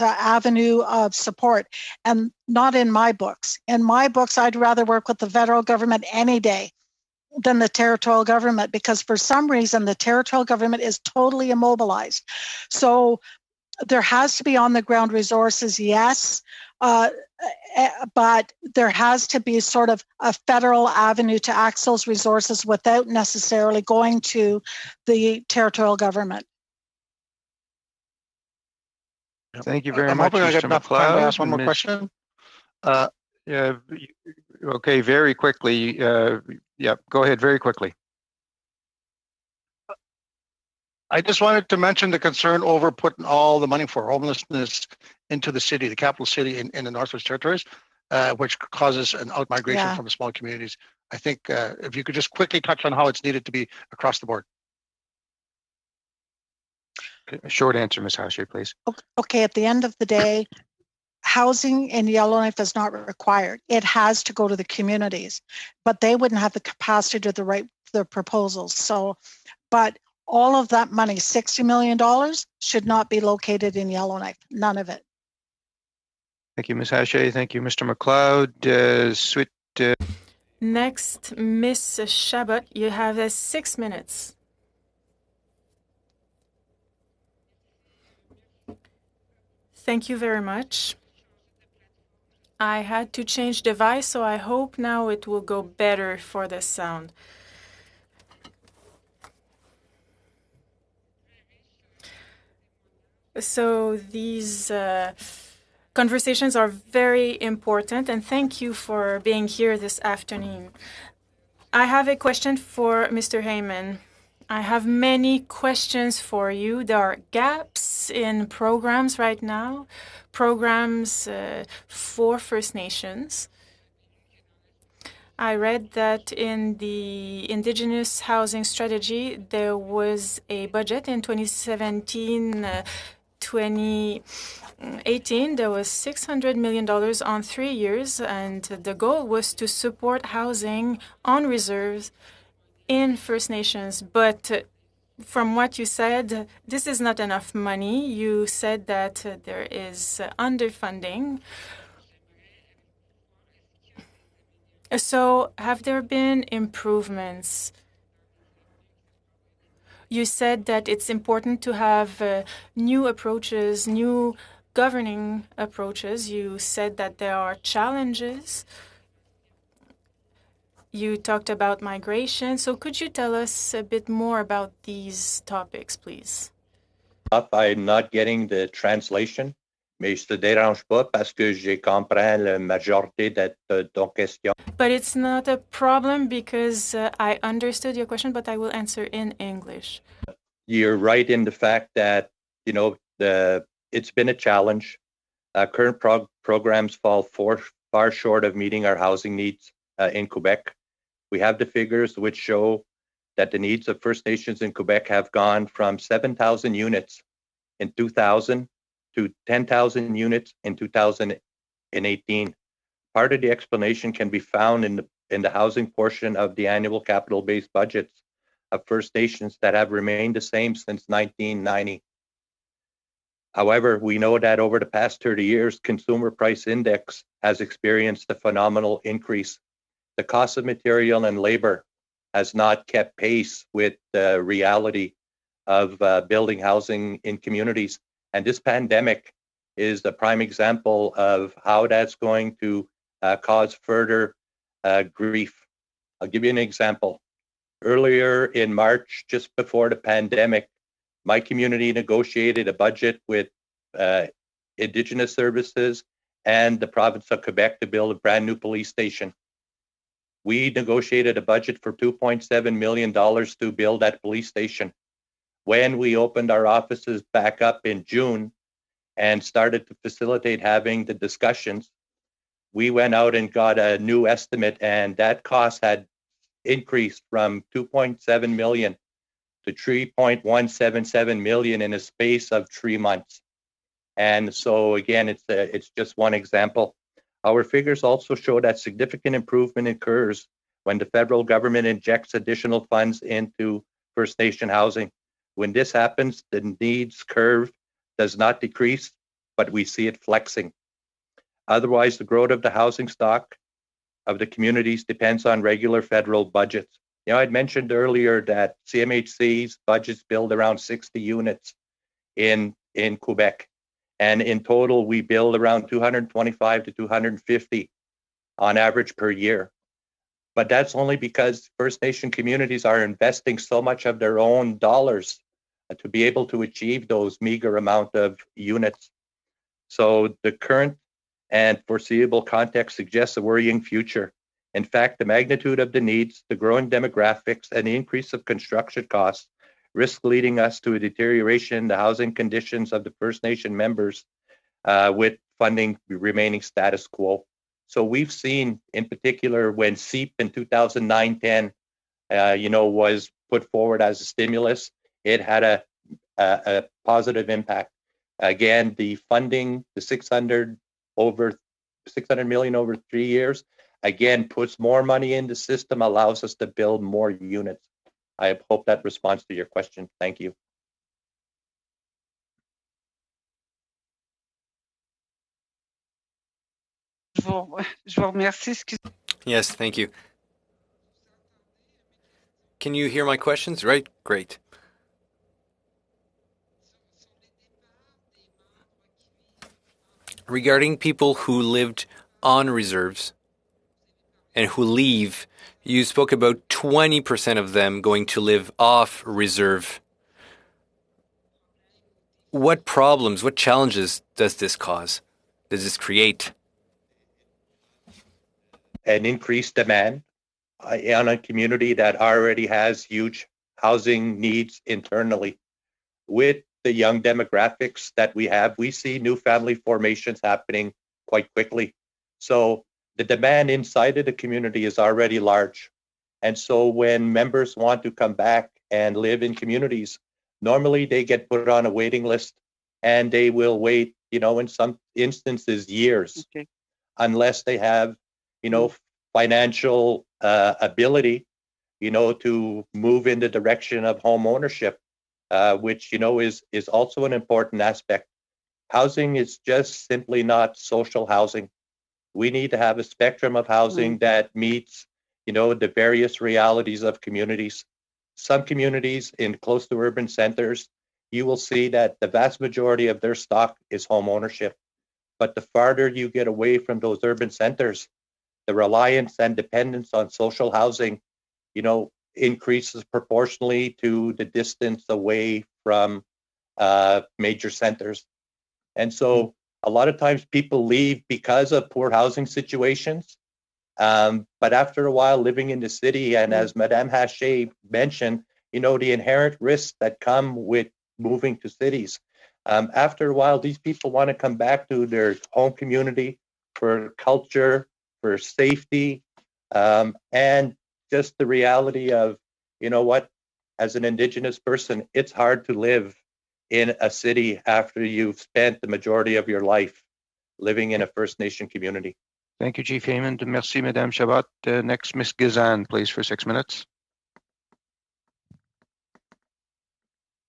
avenue of support. And not in my books. In my books, I'd rather work with the federal government any day than the territorial government, because for some reason the territorial government is totally immobilized. So there has to be on the ground resources, yes, but there has to be sort of a federal avenue to access those resources without necessarily going to the territorial government. Thank you very much, Mr. McLeod. I ask one more question. Yeah. Okay. Very quickly. Yeah. Go ahead. Very quickly. I just wanted to mention the concern over putting all the money for homelessness into the city, the capital city in the Northwest Territories, which causes an out-migration from the small communities. I think if you could just quickly touch on how it's needed to be across the board. A short answer, Ms. Hache, please. Okay, at the end of the day, housing in Yellowknife is not required. It has to go to the communities, but they wouldn't have the capacity to write the proposals. So, but all of that money, $60 million, should not be located in Yellowknife. None of it. Thank you, Ms. Hache. Thank you, Mr. McLeod. Next, Ms. Chabot, you have 6 minutes. Thank you very much. I had to change device, so I hope now it will go better for the sound. So these conversations are very important, and thank you for being here this afternoon. I have a question for Mr. Heyman. I have many questions for you. There are gaps in programs right now, programs for First Nations. I read that in the Indigenous Housing Strategy, there was a budget in 2017 2018, there was $600 million on 3 years, and the goal was to support housing on reserves in First Nations. But from what you said, this is not enough money. You said that there is underfunding. So have there been improvements? You said that it's important to have new approaches, new governing approaches. You said that there are challenges. You talked about migration. So could you tell us a bit more about these topics, please? I'm not getting the translation, mais je te dérange pas parce que j'ai compris la majorité de ton question. But it's not a problem because I understood your question, but I will answer in English. You're right in the fact that, you know, it's been a challenge. Current programs fall far short of meeting our housing needs in Quebec. We have the figures which show that the needs of First Nations in Quebec have gone from 7,000 units in 2000 to 10,000 units in 2018. Part of the explanation can be found in the housing portion of the annual capital-based budgets of First Nations that have remained the same since 1990. However, we know that over the past 30 years, consumer price index has experienced a phenomenal increase. The cost of material and labor has not kept pace with the reality of building housing in communities. And this pandemic is the prime example of how that's going to cause further grief. I'll give you an example. Earlier in March, just before the pandemic, my community negotiated a budget with Indigenous services and the province of Quebec to build a brand new police station. We negotiated a budget for $2.7 million to build that police station. When we opened our offices back up in June and started to facilitate having the discussions, we went out and got a new estimate, and that cost had increased from 2.7 million to 3.177 million in a space of 3 months. And so again, it's just one example. Our figures also show that significant improvement occurs when the federal government injects additional funds into First Nation housing. When this happens, the needs curve does not decrease, but we see it flexing. Otherwise, the growth of the housing stock of the communities depends on regular federal budgets. You know, I'd mentioned earlier that CMHC's budgets build around 60 units in Quebec. And in total, we build around 225 to 250 on average per year. But that's only because First Nation communities are investing so much of their own dollars to be able to achieve those meager amount of units. So the current and foreseeable context suggests a worrying future. In fact, the magnitude of the needs, the growing demographics, and the increase of construction costs risk leading us to a deterioration in the housing conditions of the First Nation members with funding remaining status quo. So we've seen, in particular, when SEEP in 2009-10, was put forward as a stimulus, it had a positive impact. Again, the funding, the 600 million over 3 years, again, puts more money in the system, allows us to build more units. I hope that responds to your question. Thank you. Yes, thank you. Can you hear my questions? Right? Great. Regarding people who lived on reserves and who leave, you spoke about 20% of them going to live off reserve. What problems, what challenges does this cause? Does this create? An increased demand on a community that already has huge housing needs internally. With the young demographics that we have, we see new family formations happening quite quickly. So the demand inside of the community is already large. And so when members want to come back and live in communities, normally they get put on a waiting list and they will wait, in some instances, years, unless they have, financial ability, to move in the direction of home ownership, which, is also an important aspect. Housing is just simply not social housing. We need to have a spectrum of housing that meets, the various realities of communities. Some communities in close to urban centers, you will see that the vast majority of their stock is home ownership. But the farther you get away from those urban centers, the reliance and dependence on social housing, increases proportionally to the distance away from major centers. And so a lot of times people leave because of poor housing situations. But after a while living in the city, and as Madame Haché mentioned, the inherent risks that come with moving to cities. After a while, these people want to come back to their home community for culture, for safety, and just the reality of, as an Indigenous person, it's hard to live in a city after you've spent the majority of your life living in a First Nation community. Thank you, Chief Heyman. Merci, Madame Chabot. Next, Ms. Gazan, please, for 6 minutes.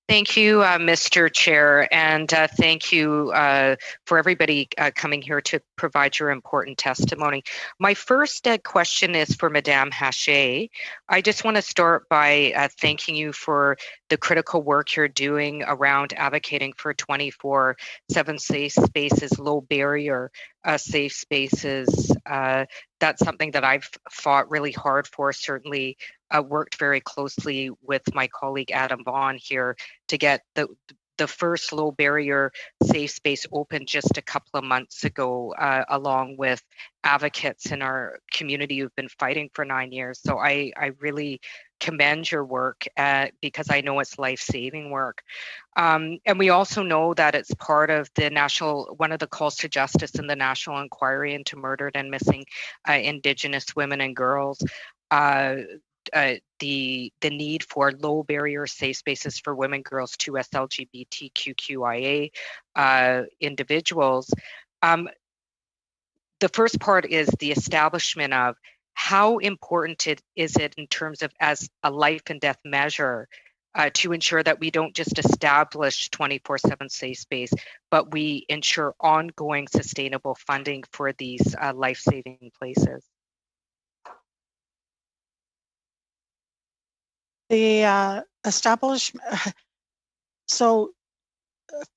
Thank you, Mr. Chair, and thank you for everybody coming here to provide your important testimony. My first question is for Madame Haché. I just want to start by thanking you for the critical work you're doing around advocating for 24/7 safe spaces, low barrier safe spaces. That's something that I've fought really hard for, certainly worked very closely with my colleague Adam Vaughn here to get the first low barrier safe space open just a couple of months ago, along with advocates in our community who've been fighting for 9 years. So I really commend your work because I know it's life-saving work. And we also know that it's part of the one of the calls to justice in the National Inquiry into Murdered and Missing Indigenous Women and Girls. The need for low barrier safe spaces for women, girls, 2S LGBTQIA individuals. The first part is the establishment of how important is it in terms of as a life and death measure to ensure that we don't just establish 24/7 safe space, but we ensure ongoing sustainable funding for these life-saving places. The establishment. So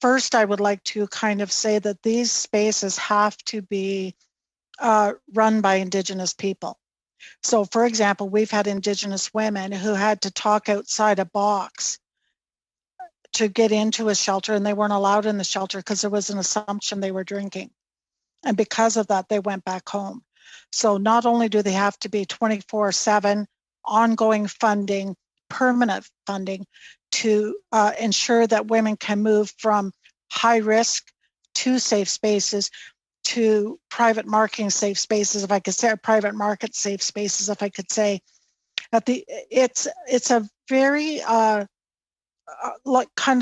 first, I would like to kind of say that these spaces have to be run by Indigenous people. So, for example, we've had Indigenous women who had to talk outside a box to get into a shelter, and they weren't allowed in the shelter because there was an assumption they were drinking. And because of that, they went back home. So not only do they have to be 24/7 ongoing funding, permanent funding to ensure that women can move from high risk to safe spaces to private marketing safe spaces, if I could say, private market safe spaces, if I could say. It's a very kind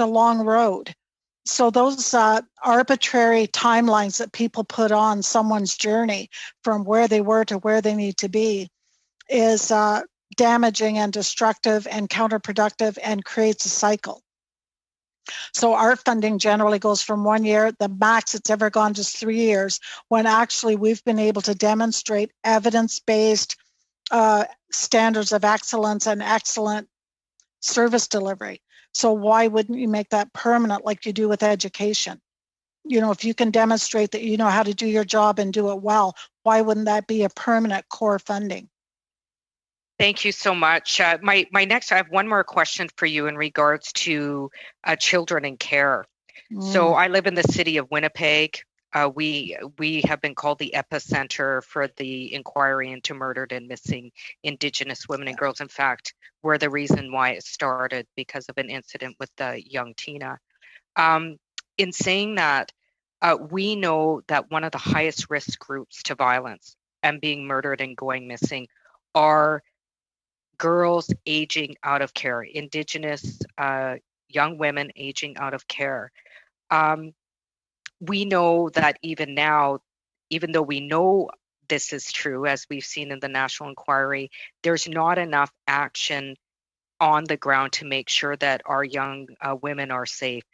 of long road. So those arbitrary timelines that people put on someone's journey from where they were to where they need to be is damaging and destructive and counterproductive and creates a cycle. So our funding generally goes from 1 year, the max it's ever gone to 3 years, when actually we've been able to demonstrate evidence-based standards of excellence and excellent service delivery. So why wouldn't you make that permanent like you do with education? If you can demonstrate that you know how to do your job and do it well, why wouldn't that be a permanent core funding? Thank you so much. My next, I have one more question for you in regards to children in care. So I live in the city of Winnipeg. We have been called the epicenter for the inquiry into murdered and missing Indigenous women and girls. In fact, we're the reason why it started because of an incident with the young Tina. In saying that, we know that one of the highest risk groups to violence and being murdered and going missing are girls aging out of care, Indigenous young women aging out of care. We know that even now, even though we know this is true, as we've seen in the national inquiry, there's not enough action on the ground to make sure that our young women are safe.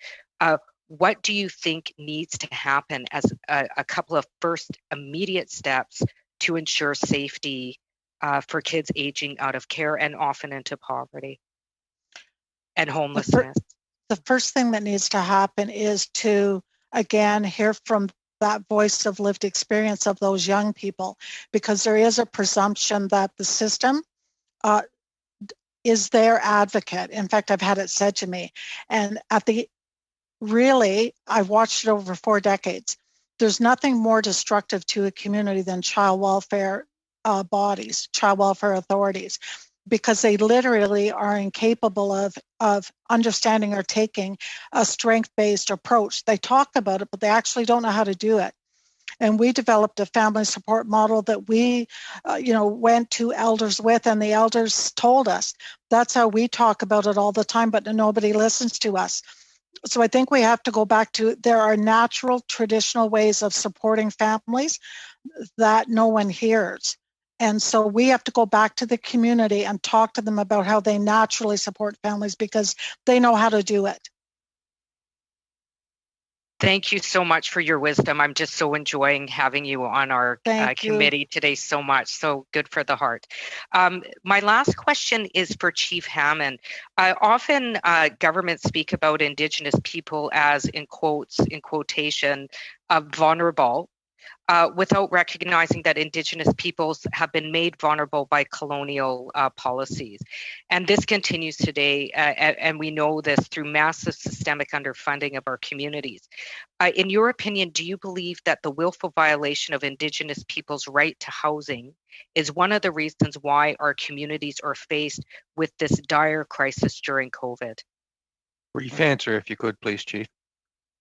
What do you think needs to happen as a couple of first immediate steps to ensure safety for kids aging out of care and often into poverty and homelessness? The first thing that needs to happen is to, again, hear from that voice of lived experience of those young people, because there is a presumption that the system is their advocate. In fact, I've had it said to me, and I've watched it over 4 decades. There's nothing more destructive to a community than child welfare bodies, child welfare authorities, because they literally are incapable of understanding or taking a strength-based approach. They talk about it, but they actually don't know how to do it. And we developed a family support model that we, went to elders with, and the elders told us that's how we talk about it all the time, but nobody listens to us. So I think we have to go back to, there are natural, traditional ways of supporting families that no one hears. And so we have to go back to the community and talk to them about how they naturally support families, because they know how to do it. Thank you so much for your wisdom. I'm just so enjoying having you on our committee today so much. So good for the heart. My last question is for Chief Hammond. Often governments speak about Indigenous people as, in quotation, vulnerable, without recognizing that Indigenous peoples have been made vulnerable by colonial policies. And this continues today, and we know this through massive systemic underfunding of our communities. In your opinion, do you believe that the willful violation of Indigenous people's right to housing is one of the reasons why our communities are faced with this dire crisis during COVID? Brief answer, if you could, please, Chief.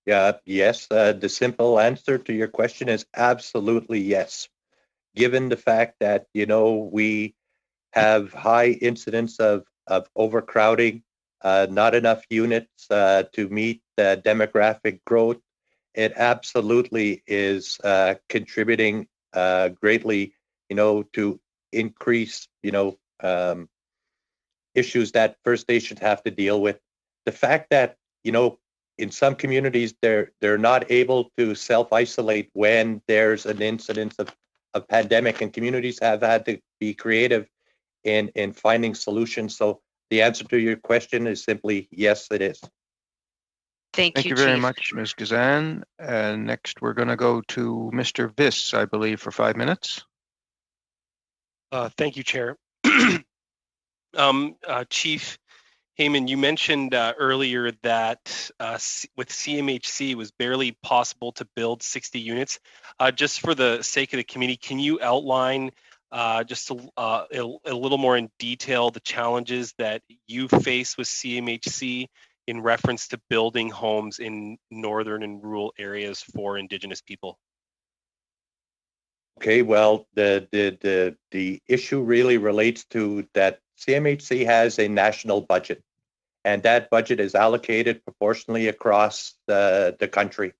Yeah, yes. The simple answer to your question is absolutely yes. Given the fact that, we have high incidence of overcrowding, not enough units to meet the demographic growth, it absolutely is contributing greatly, to increase, issues that First Nations have to deal with. The fact that, in some communities, they're not able to self-isolate when there's an incidence of pandemic, and communities have had to be creative in finding solutions. So the answer to your question is simply yes, it is. Thank you very much, Ms. Gazan. Next, we're going to go to Mr. Viss, I believe, for 5 minutes. Thank you, Chair. Chief Heyman, you mentioned earlier that with CMHC it was barely possible to build 60 units. Just for the sake of the committee, can you outline just a little more in detail the challenges that you face with CMHC in reference to building homes in northern and rural areas for Indigenous people? Okay, well, the issue really relates to that CMHC has a national budget, and that budget is allocated proportionally across the country.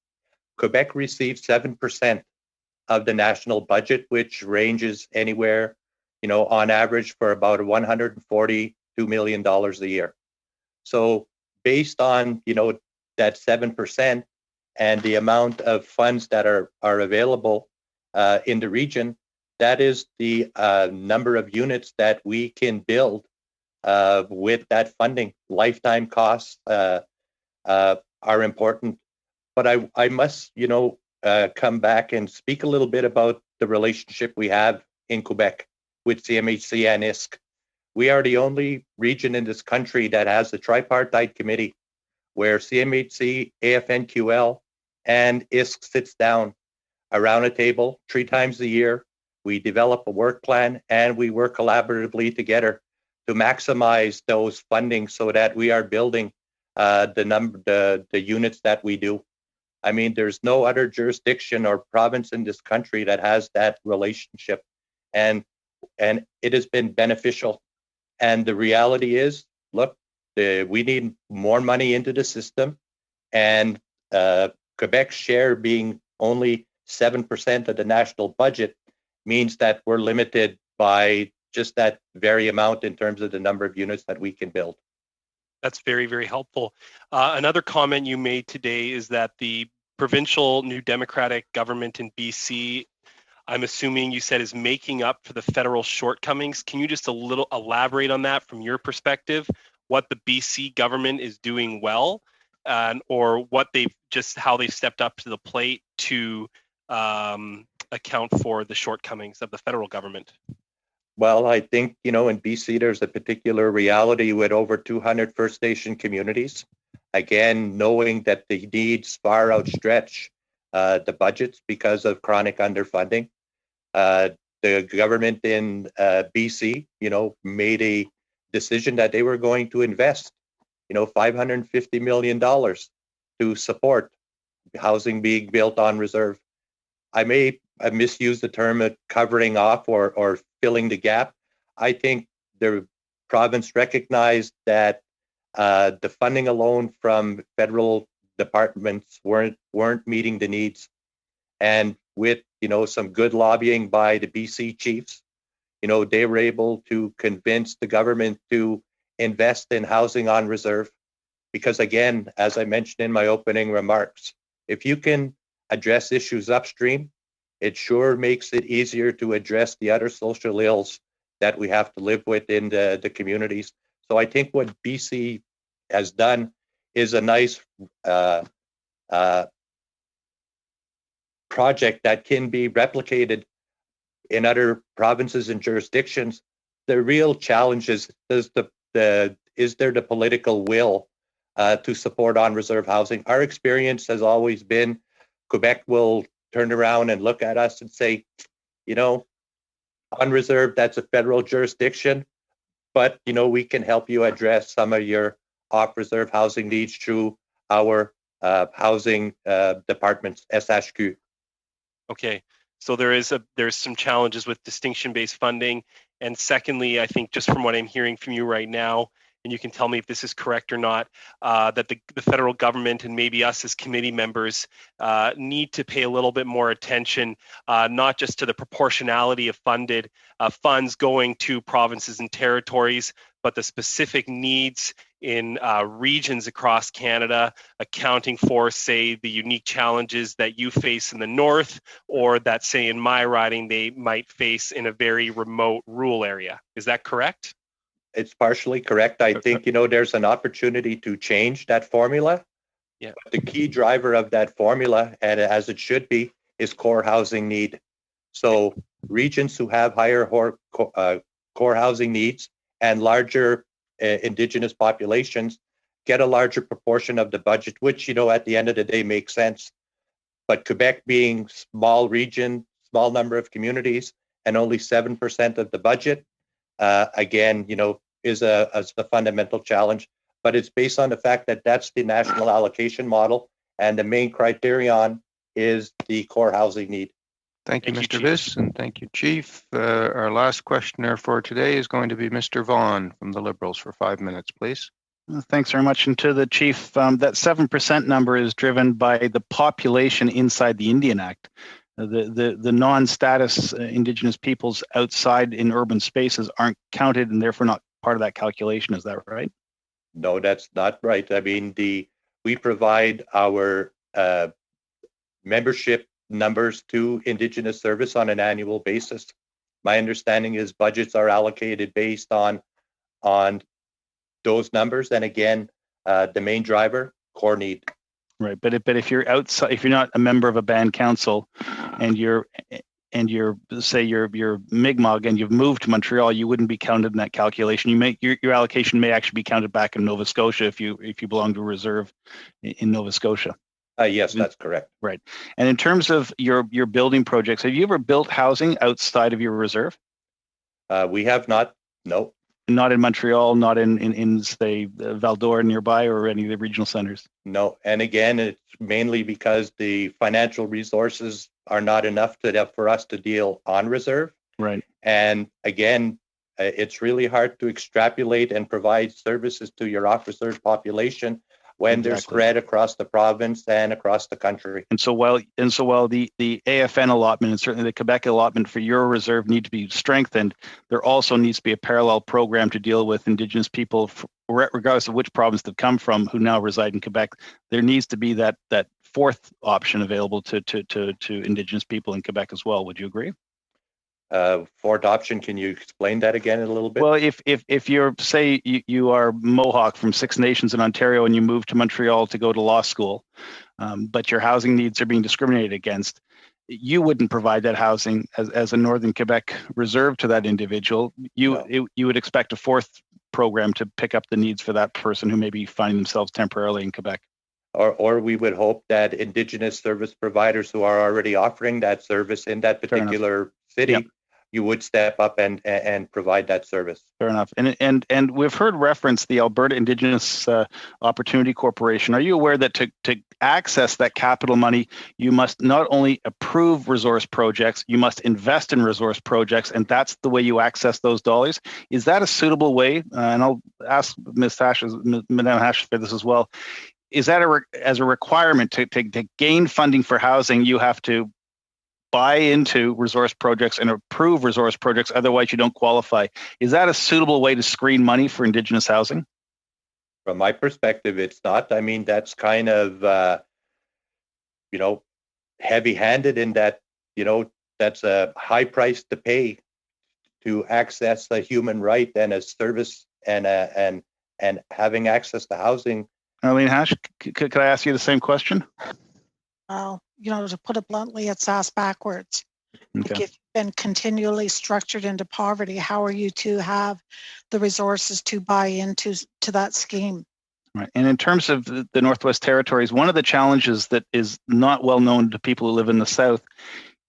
Quebec receives 7% of the national budget, which ranges anywhere, on average for about $142 million a year. So based on, that 7% and the amount of funds that are available in the region, that is the number of units that we can build with that funding. Lifetime costs are important. But I must, come back and speak a little bit about the relationship we have in Quebec with CMHC and ISK. We are the only region in this country that has a tripartite committee where CMHC, AFNQL, and ISK sits down around a table 3 times a year. We develop a work plan and we work collaboratively together to maximize those funding so that we are building the units that we do. I mean, there's no other jurisdiction or province in this country that has that relationship, and it has been beneficial. And the reality is, look, we need more money into the system, and Quebec's share being only 7% of the national budget means that we're limited by just that very amount in terms of the number of units that we can build. That's very, very helpful. Another comment you made today is that the provincial New Democratic government in BC, I'm assuming you said, is making up for the federal shortcomings. Can you just a little elaborate on that from your perspective, what the BC government is doing well, or what how they've stepped up to the plate to account for the shortcomings of the federal government? Well, I think, in BC, there's a particular reality with over 200 First Nation communities. Again, knowing that the needs far outstretch the budgets because of chronic underfunding. The government in BC, made a decision that they were going to invest, $550 million to support housing being built on reserve. I may have misused the term of covering off or filling the gap. I think the province recognized that the funding alone from federal departments weren't meeting the needs. And with, some good lobbying by the BC chiefs, they were able to convince the government to invest in housing on reserve. Because again, as I mentioned in my opening remarks, if you can address issues upstream, it sure makes it easier to address the other social ills that we have to live with in the communities. So I think what BC has done is a nice project that can be replicated in other provinces and jurisdictions. The real challenge is there the political will to support on-reserve housing? Our experience has always been Quebec will turn around and look at us and say, on-reserve, that's a federal jurisdiction, but, we can help you address some of your off-reserve housing needs through our housing departments, SHQ. Okay, so there's some challenges with distinction-based funding. And secondly, I think just from what I'm hearing from you right now, and you can tell me if this is correct or not, that the federal government and maybe us as committee members need to pay a little bit more attention, not just to the proportionality of funded funds going to provinces and territories, but the specific needs in regions across Canada, accounting for, say, the unique challenges that you face in the north, or that, say, in my riding, they might face in a very remote rural area. Is that correct? It's partially correct. I think, there's an opportunity to change that formula. Yeah. But the key driver of that formula, and as it should be, is core housing need. So regions who have higher core housing needs and larger Indigenous populations get a larger proportion of the budget, which, at the end of the day makes sense. But Quebec being small region, small number of communities, and only 7% of the budget, again, is a fundamental challenge. But it's based on the fact that that's the national allocation model, and the main criterion is the core housing need. Thank you, Mr. Viss, and thank you, Chief. Our last questioner for today is going to be Mr. Vaughan from the Liberals for 5 minutes, please. Thanks very much. And to the Chief, that 7% number is driven by the population inside the Indian Act. The non-status Indigenous peoples outside in urban spaces aren't counted and therefore not part of that calculation. Is that right? No, that's not right. I mean, we provide our membership numbers to Indigenous service on an annual basis. My understanding is budgets are allocated based on those numbers. And again, the main driver, core need. Right, but if you're outside, if you're not a member of a band council, and you're say you're Mi'kmaq and you've moved to Montreal, you wouldn't be counted in that calculation. Your allocation may actually be counted back in Nova Scotia if you belong to a reserve in Nova Scotia. Yes, that's correct. Right, and in terms of your building projects, have you ever built housing outside of your reserve? We have not. No. Not in Montreal, not in say Val-d'Or nearby, or any of the regional centers. No, and again, it's mainly because the financial resources are not enough for us to deal on reserve. Right. And again, it's really hard to extrapolate and provide services to your off-reserve population when they're spread across the province and across the country. And so while the AFN allotment and certainly the Quebec allotment for your reserve need to be strengthened, there also needs to be a parallel program to deal with Indigenous people, regardless of which province they've come from, who now reside in Quebec. There needs to be that fourth option available to Indigenous people in Quebec as well. Would you agree? Fourth option, can you explain that again a little bit? Well, if you're, say you are Mohawk from Six Nations in Ontario and you move to Montreal to go to law school, but your housing needs are being discriminated against, you wouldn't provide that housing as a Northern Quebec reserve to that individual. You would expect a fourth program to pick up the needs for that person who may be finding themselves temporarily in Quebec. Or we would hope that Indigenous service providers who are already offering that service in that particular city, you would step up and provide that service. Fair enough. And we've heard reference the Alberta Indigenous Opportunity Corporation. Are you aware that to access that capital money, you must not only approve resource projects, you must invest in resource projects, and that's the way you access those dollars? Is that a suitable way? And I'll ask Madame Hash for this as well. Is that as a requirement to gain funding for housing, you have to buy into resource projects and approve resource projects, otherwise you don't qualify? Is that a suitable way to screen money for Indigenous housing? From my perspective, it's not. I mean, that's kind of, heavy-handed in that, that's a high price to pay to access a human right and a service and having access to housing. Arlene Hash, could I ask you the same question? Well, to put it bluntly, it's asked backwards. Okay. Like if you've been continually structured into poverty, how are you to have the resources to buy into that scheme? Right. And in terms of the Northwest Territories, one of the challenges that is not well known to people who live in the South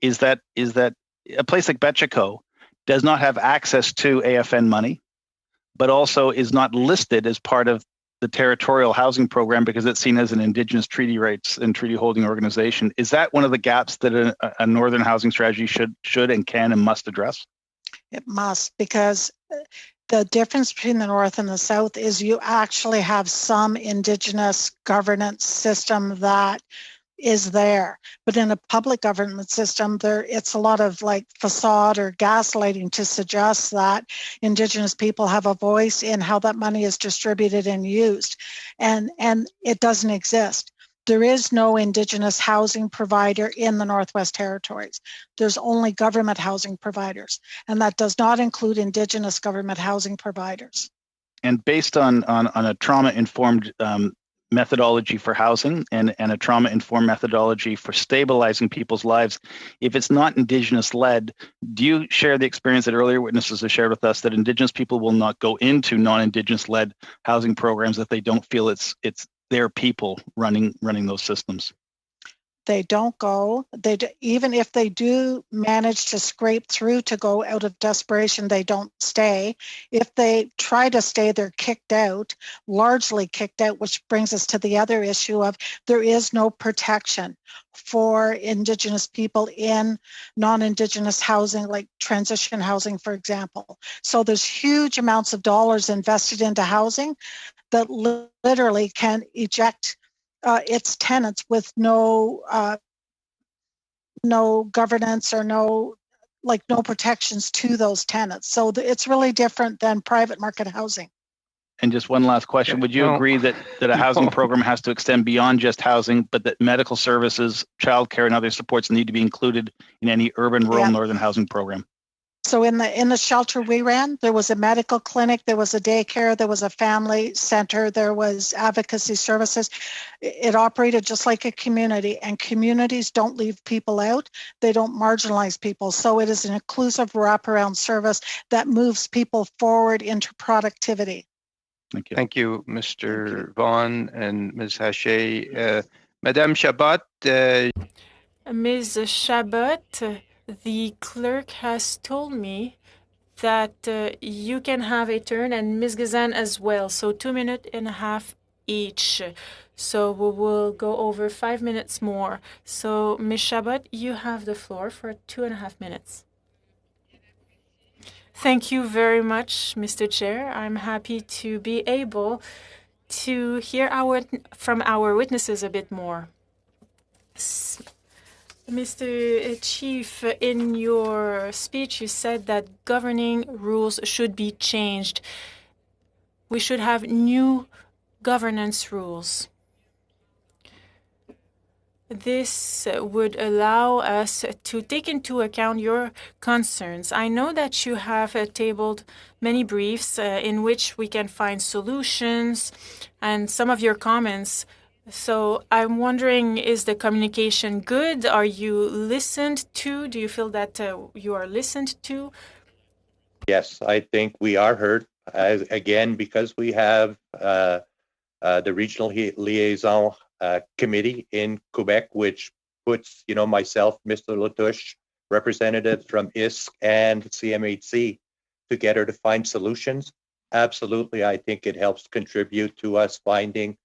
is that a place like Betchico does not have access to AFN money, but also is not listed as part of the territorial housing program because it's seen as an Indigenous treaty rights and treaty holding organization. Is that one of the gaps that a Northern housing strategy should and can and must address? It must, because the difference between the North and the South is you actually have some Indigenous governance system that is there, but in a public government system, it's a lot of like facade or gaslighting to suggest that Indigenous people have a voice in how that money is distributed and used, and it doesn't exist. There is no Indigenous housing provider in the Northwest Territories. There's only government housing providers, and that does not include Indigenous government housing providers. And based on a trauma-informed methodology for housing and a trauma-informed methodology for stabilizing people's lives, if it's not Indigenous-led, do you share the experience that earlier witnesses have shared with us that Indigenous people will not go into non-Indigenous-led housing programs if they don't feel it's their people running those systems? They don't go. Even if they do manage to scrape through to go out of desperation, they don't stay. If they try to stay, they're kicked out, largely kicked out, which brings us to the other issue of there is no protection for Indigenous people in non-Indigenous housing, like transition housing, for example. So there's huge amounts of dollars invested into housing that literally can eject its tenants with no governance or no protections to those tenants. So it's really different than private market housing. And just one last question. Would you agree that a housing program has to extend beyond just housing, but that medical services, childcare, and other supports need to be included in any urban, rural, northern housing program? So in the shelter we ran, there was a medical clinic, there was a daycare, there was a family center, there was advocacy services. It operated just like a community, and communities don't leave people out. They don't marginalize people. So it is an inclusive wraparound service that moves people forward into productivity. Thank you. Thank you, Mr. Vaughan and Ms. Haché. Madame Chabot. Ms. Chabot, the clerk has told me that you can have a turn, and Ms. Gazan as well. So 2.5 minutes each. So we will go over 5 minutes more. So Ms. Chabot, you have the floor for 2.5 minutes. Thank you very much, Mr. Chair. I'm happy to be able to hear from our witnesses a bit more. Mr. Chief, in your speech, you said that governing rules should be changed. We should have new governance rules. This would allow us to take into account your concerns. I know that you have tabled many briefs in which we can find solutions and some of your comments. So I'm wondering, is the communication good? Are you listened to? Do you feel that you are listened to? Yes, I think we are heard. Again, because we have the regional liaison committee in Quebec, which puts, myself, Mr. Latouche, representatives from ISC and CMHC together to find solutions. Absolutely, I think it helps contribute to us finding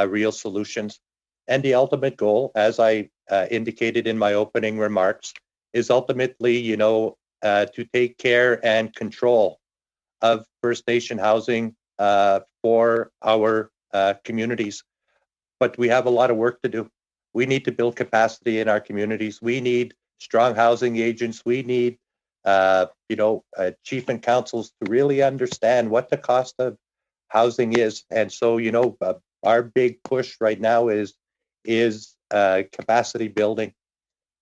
real solutions. And the ultimate goal, as I indicated in my opening remarks, is ultimately, to take care and control of First Nation housing for our communities. But we have a lot of work to do. We need to build capacity in our communities. We need strong housing agents. We need, chief and councils to really understand what the cost of housing is. And so, our big push right now is capacity building.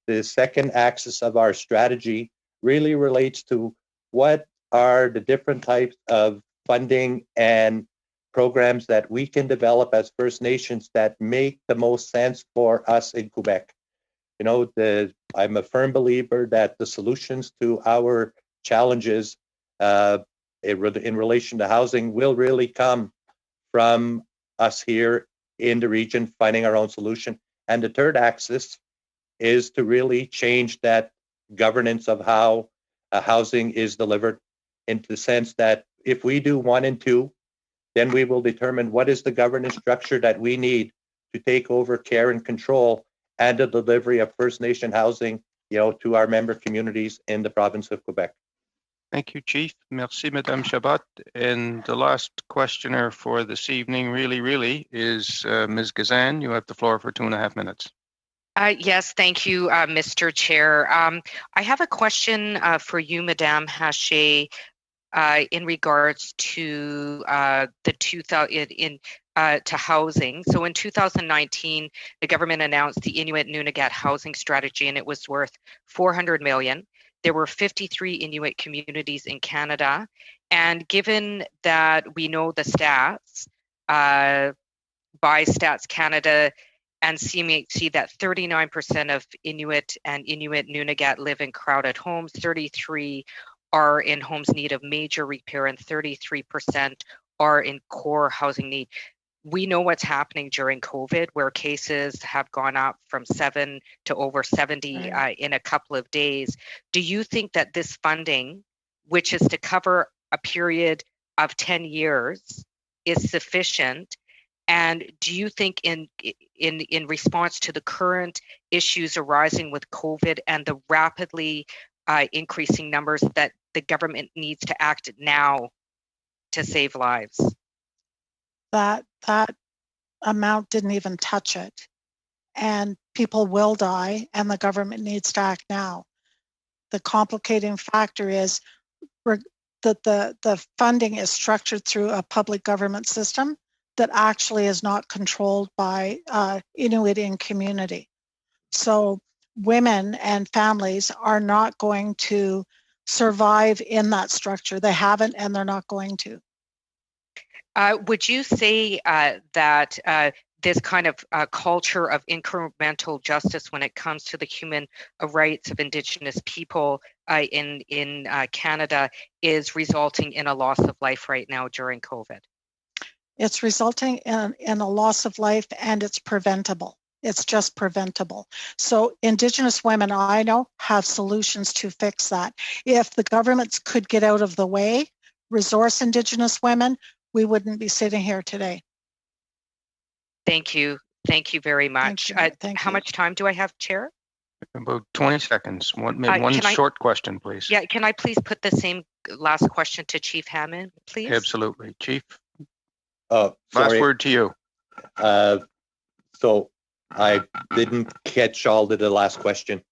The second axis of our strategy really relates to what are the different types of funding and programs that we can develop as First Nations that make the most sense for us in Quebec. I'm a firm believer that the solutions to our challenges in relation to housing will really come from us here in the region finding our own solution. And the third axis is to really change that governance of how housing is delivered, into the sense that if we do 1 and 2, then we will determine what is the governance structure that we need to take over care and control and the delivery of First Nation housing, to our member communities in the province of Quebec. Thank you, Chief. Merci, Madame Chabot. And the last questioner for this evening really is Ms. Gazan. You have the floor for 2.5 minutes. Yes, thank you, Mr. Chair. I have a question for you, Madame Haché, in regards to to housing. So in 2019, the government announced the Inuit Nunavut housing strategy, and it was worth $400 million. There were 53 Inuit communities in Canada, and given that we know the stats by Stats Canada and CMHC that 39% of Inuit and Inuit Nunavut live in crowded homes, 33 are in homes in need of major repair, and 33% are in core housing need. We know what's happening during COVID, where cases have gone up from 7 to over 70 in a couple of days. Do you think that this funding, which is to cover a period of 10 years, is sufficient? And do you think in response to the current issues arising with COVID and the rapidly increasing numbers, that the government needs to act now to save lives? That amount didn't even touch it. And people will die, and the government needs to act now. The complicating factor is that the funding is structured through a public government system that actually is not controlled by Inuit in community. So women and families are not going to survive in that structure. They haven't, and they're not going to. Would you say that this kind of culture of incremental justice when it comes to the human rights of Indigenous people in Canada is resulting in a loss of life right now during COVID? It's resulting in a loss of life, and it's preventable. It's just preventable. So Indigenous women, I know, have solutions to fix that. If the governments could get out of the way, resource Indigenous women, we wouldn't be sitting here today. Thank you. Thank you very much. How much time do I have, Chair? About 20 seconds. One short question, please. Yeah, can I please put the same last question to Chief Hammond, please? Absolutely. Chief? Oh, sorry. Last word to you. So I didn't catch all of the last question.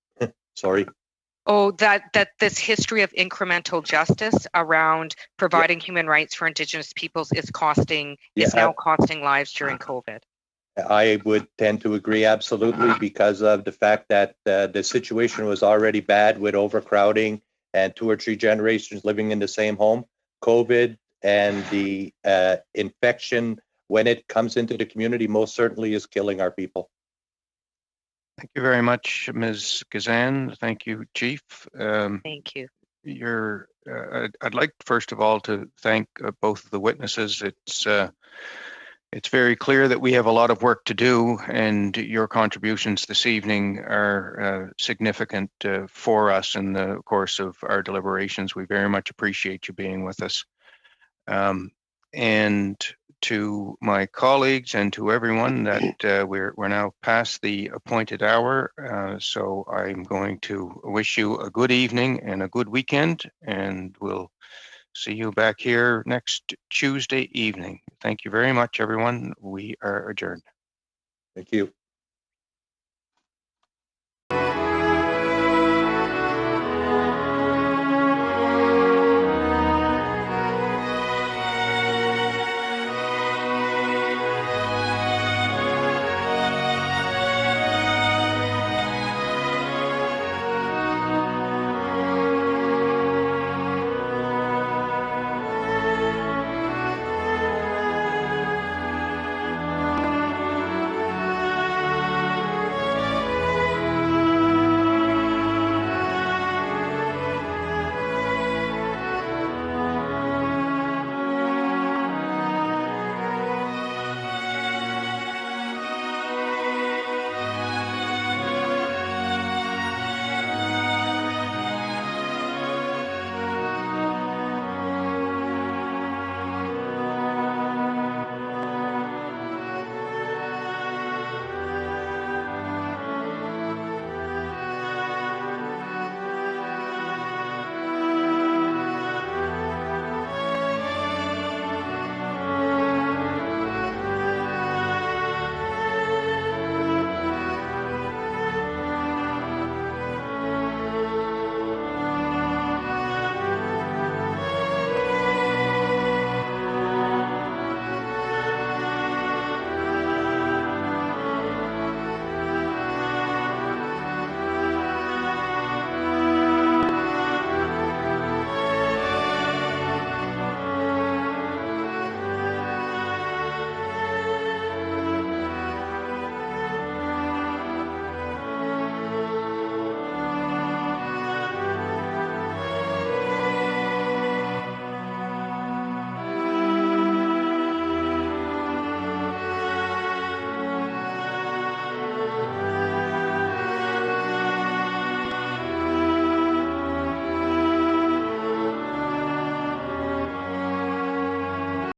Sorry. Oh, that this history of incremental justice around providing human rights for Indigenous peoples is now costing lives during COVID. I would tend to agree absolutely because of the fact that the situation was already bad with overcrowding and 2 or 3 generations living in the same home. COVID and the infection, when it comes into the community, most certainly is killing our people. Thank you very much, Ms. Gazan. Thank you, Chief. Thank you. I'd like, first of all, to thank both of the witnesses. It's very clear that we have a lot of work to do, and your contributions this evening are significant for us in the course of our deliberations. We very much appreciate you being with us. And to my colleagues and to everyone, that we're now past the appointed hour, so I'm going to wish you a good evening and a good weekend, and we'll see you back here next Tuesday evening. Thank you very much, everyone. We are adjourned. Thank you.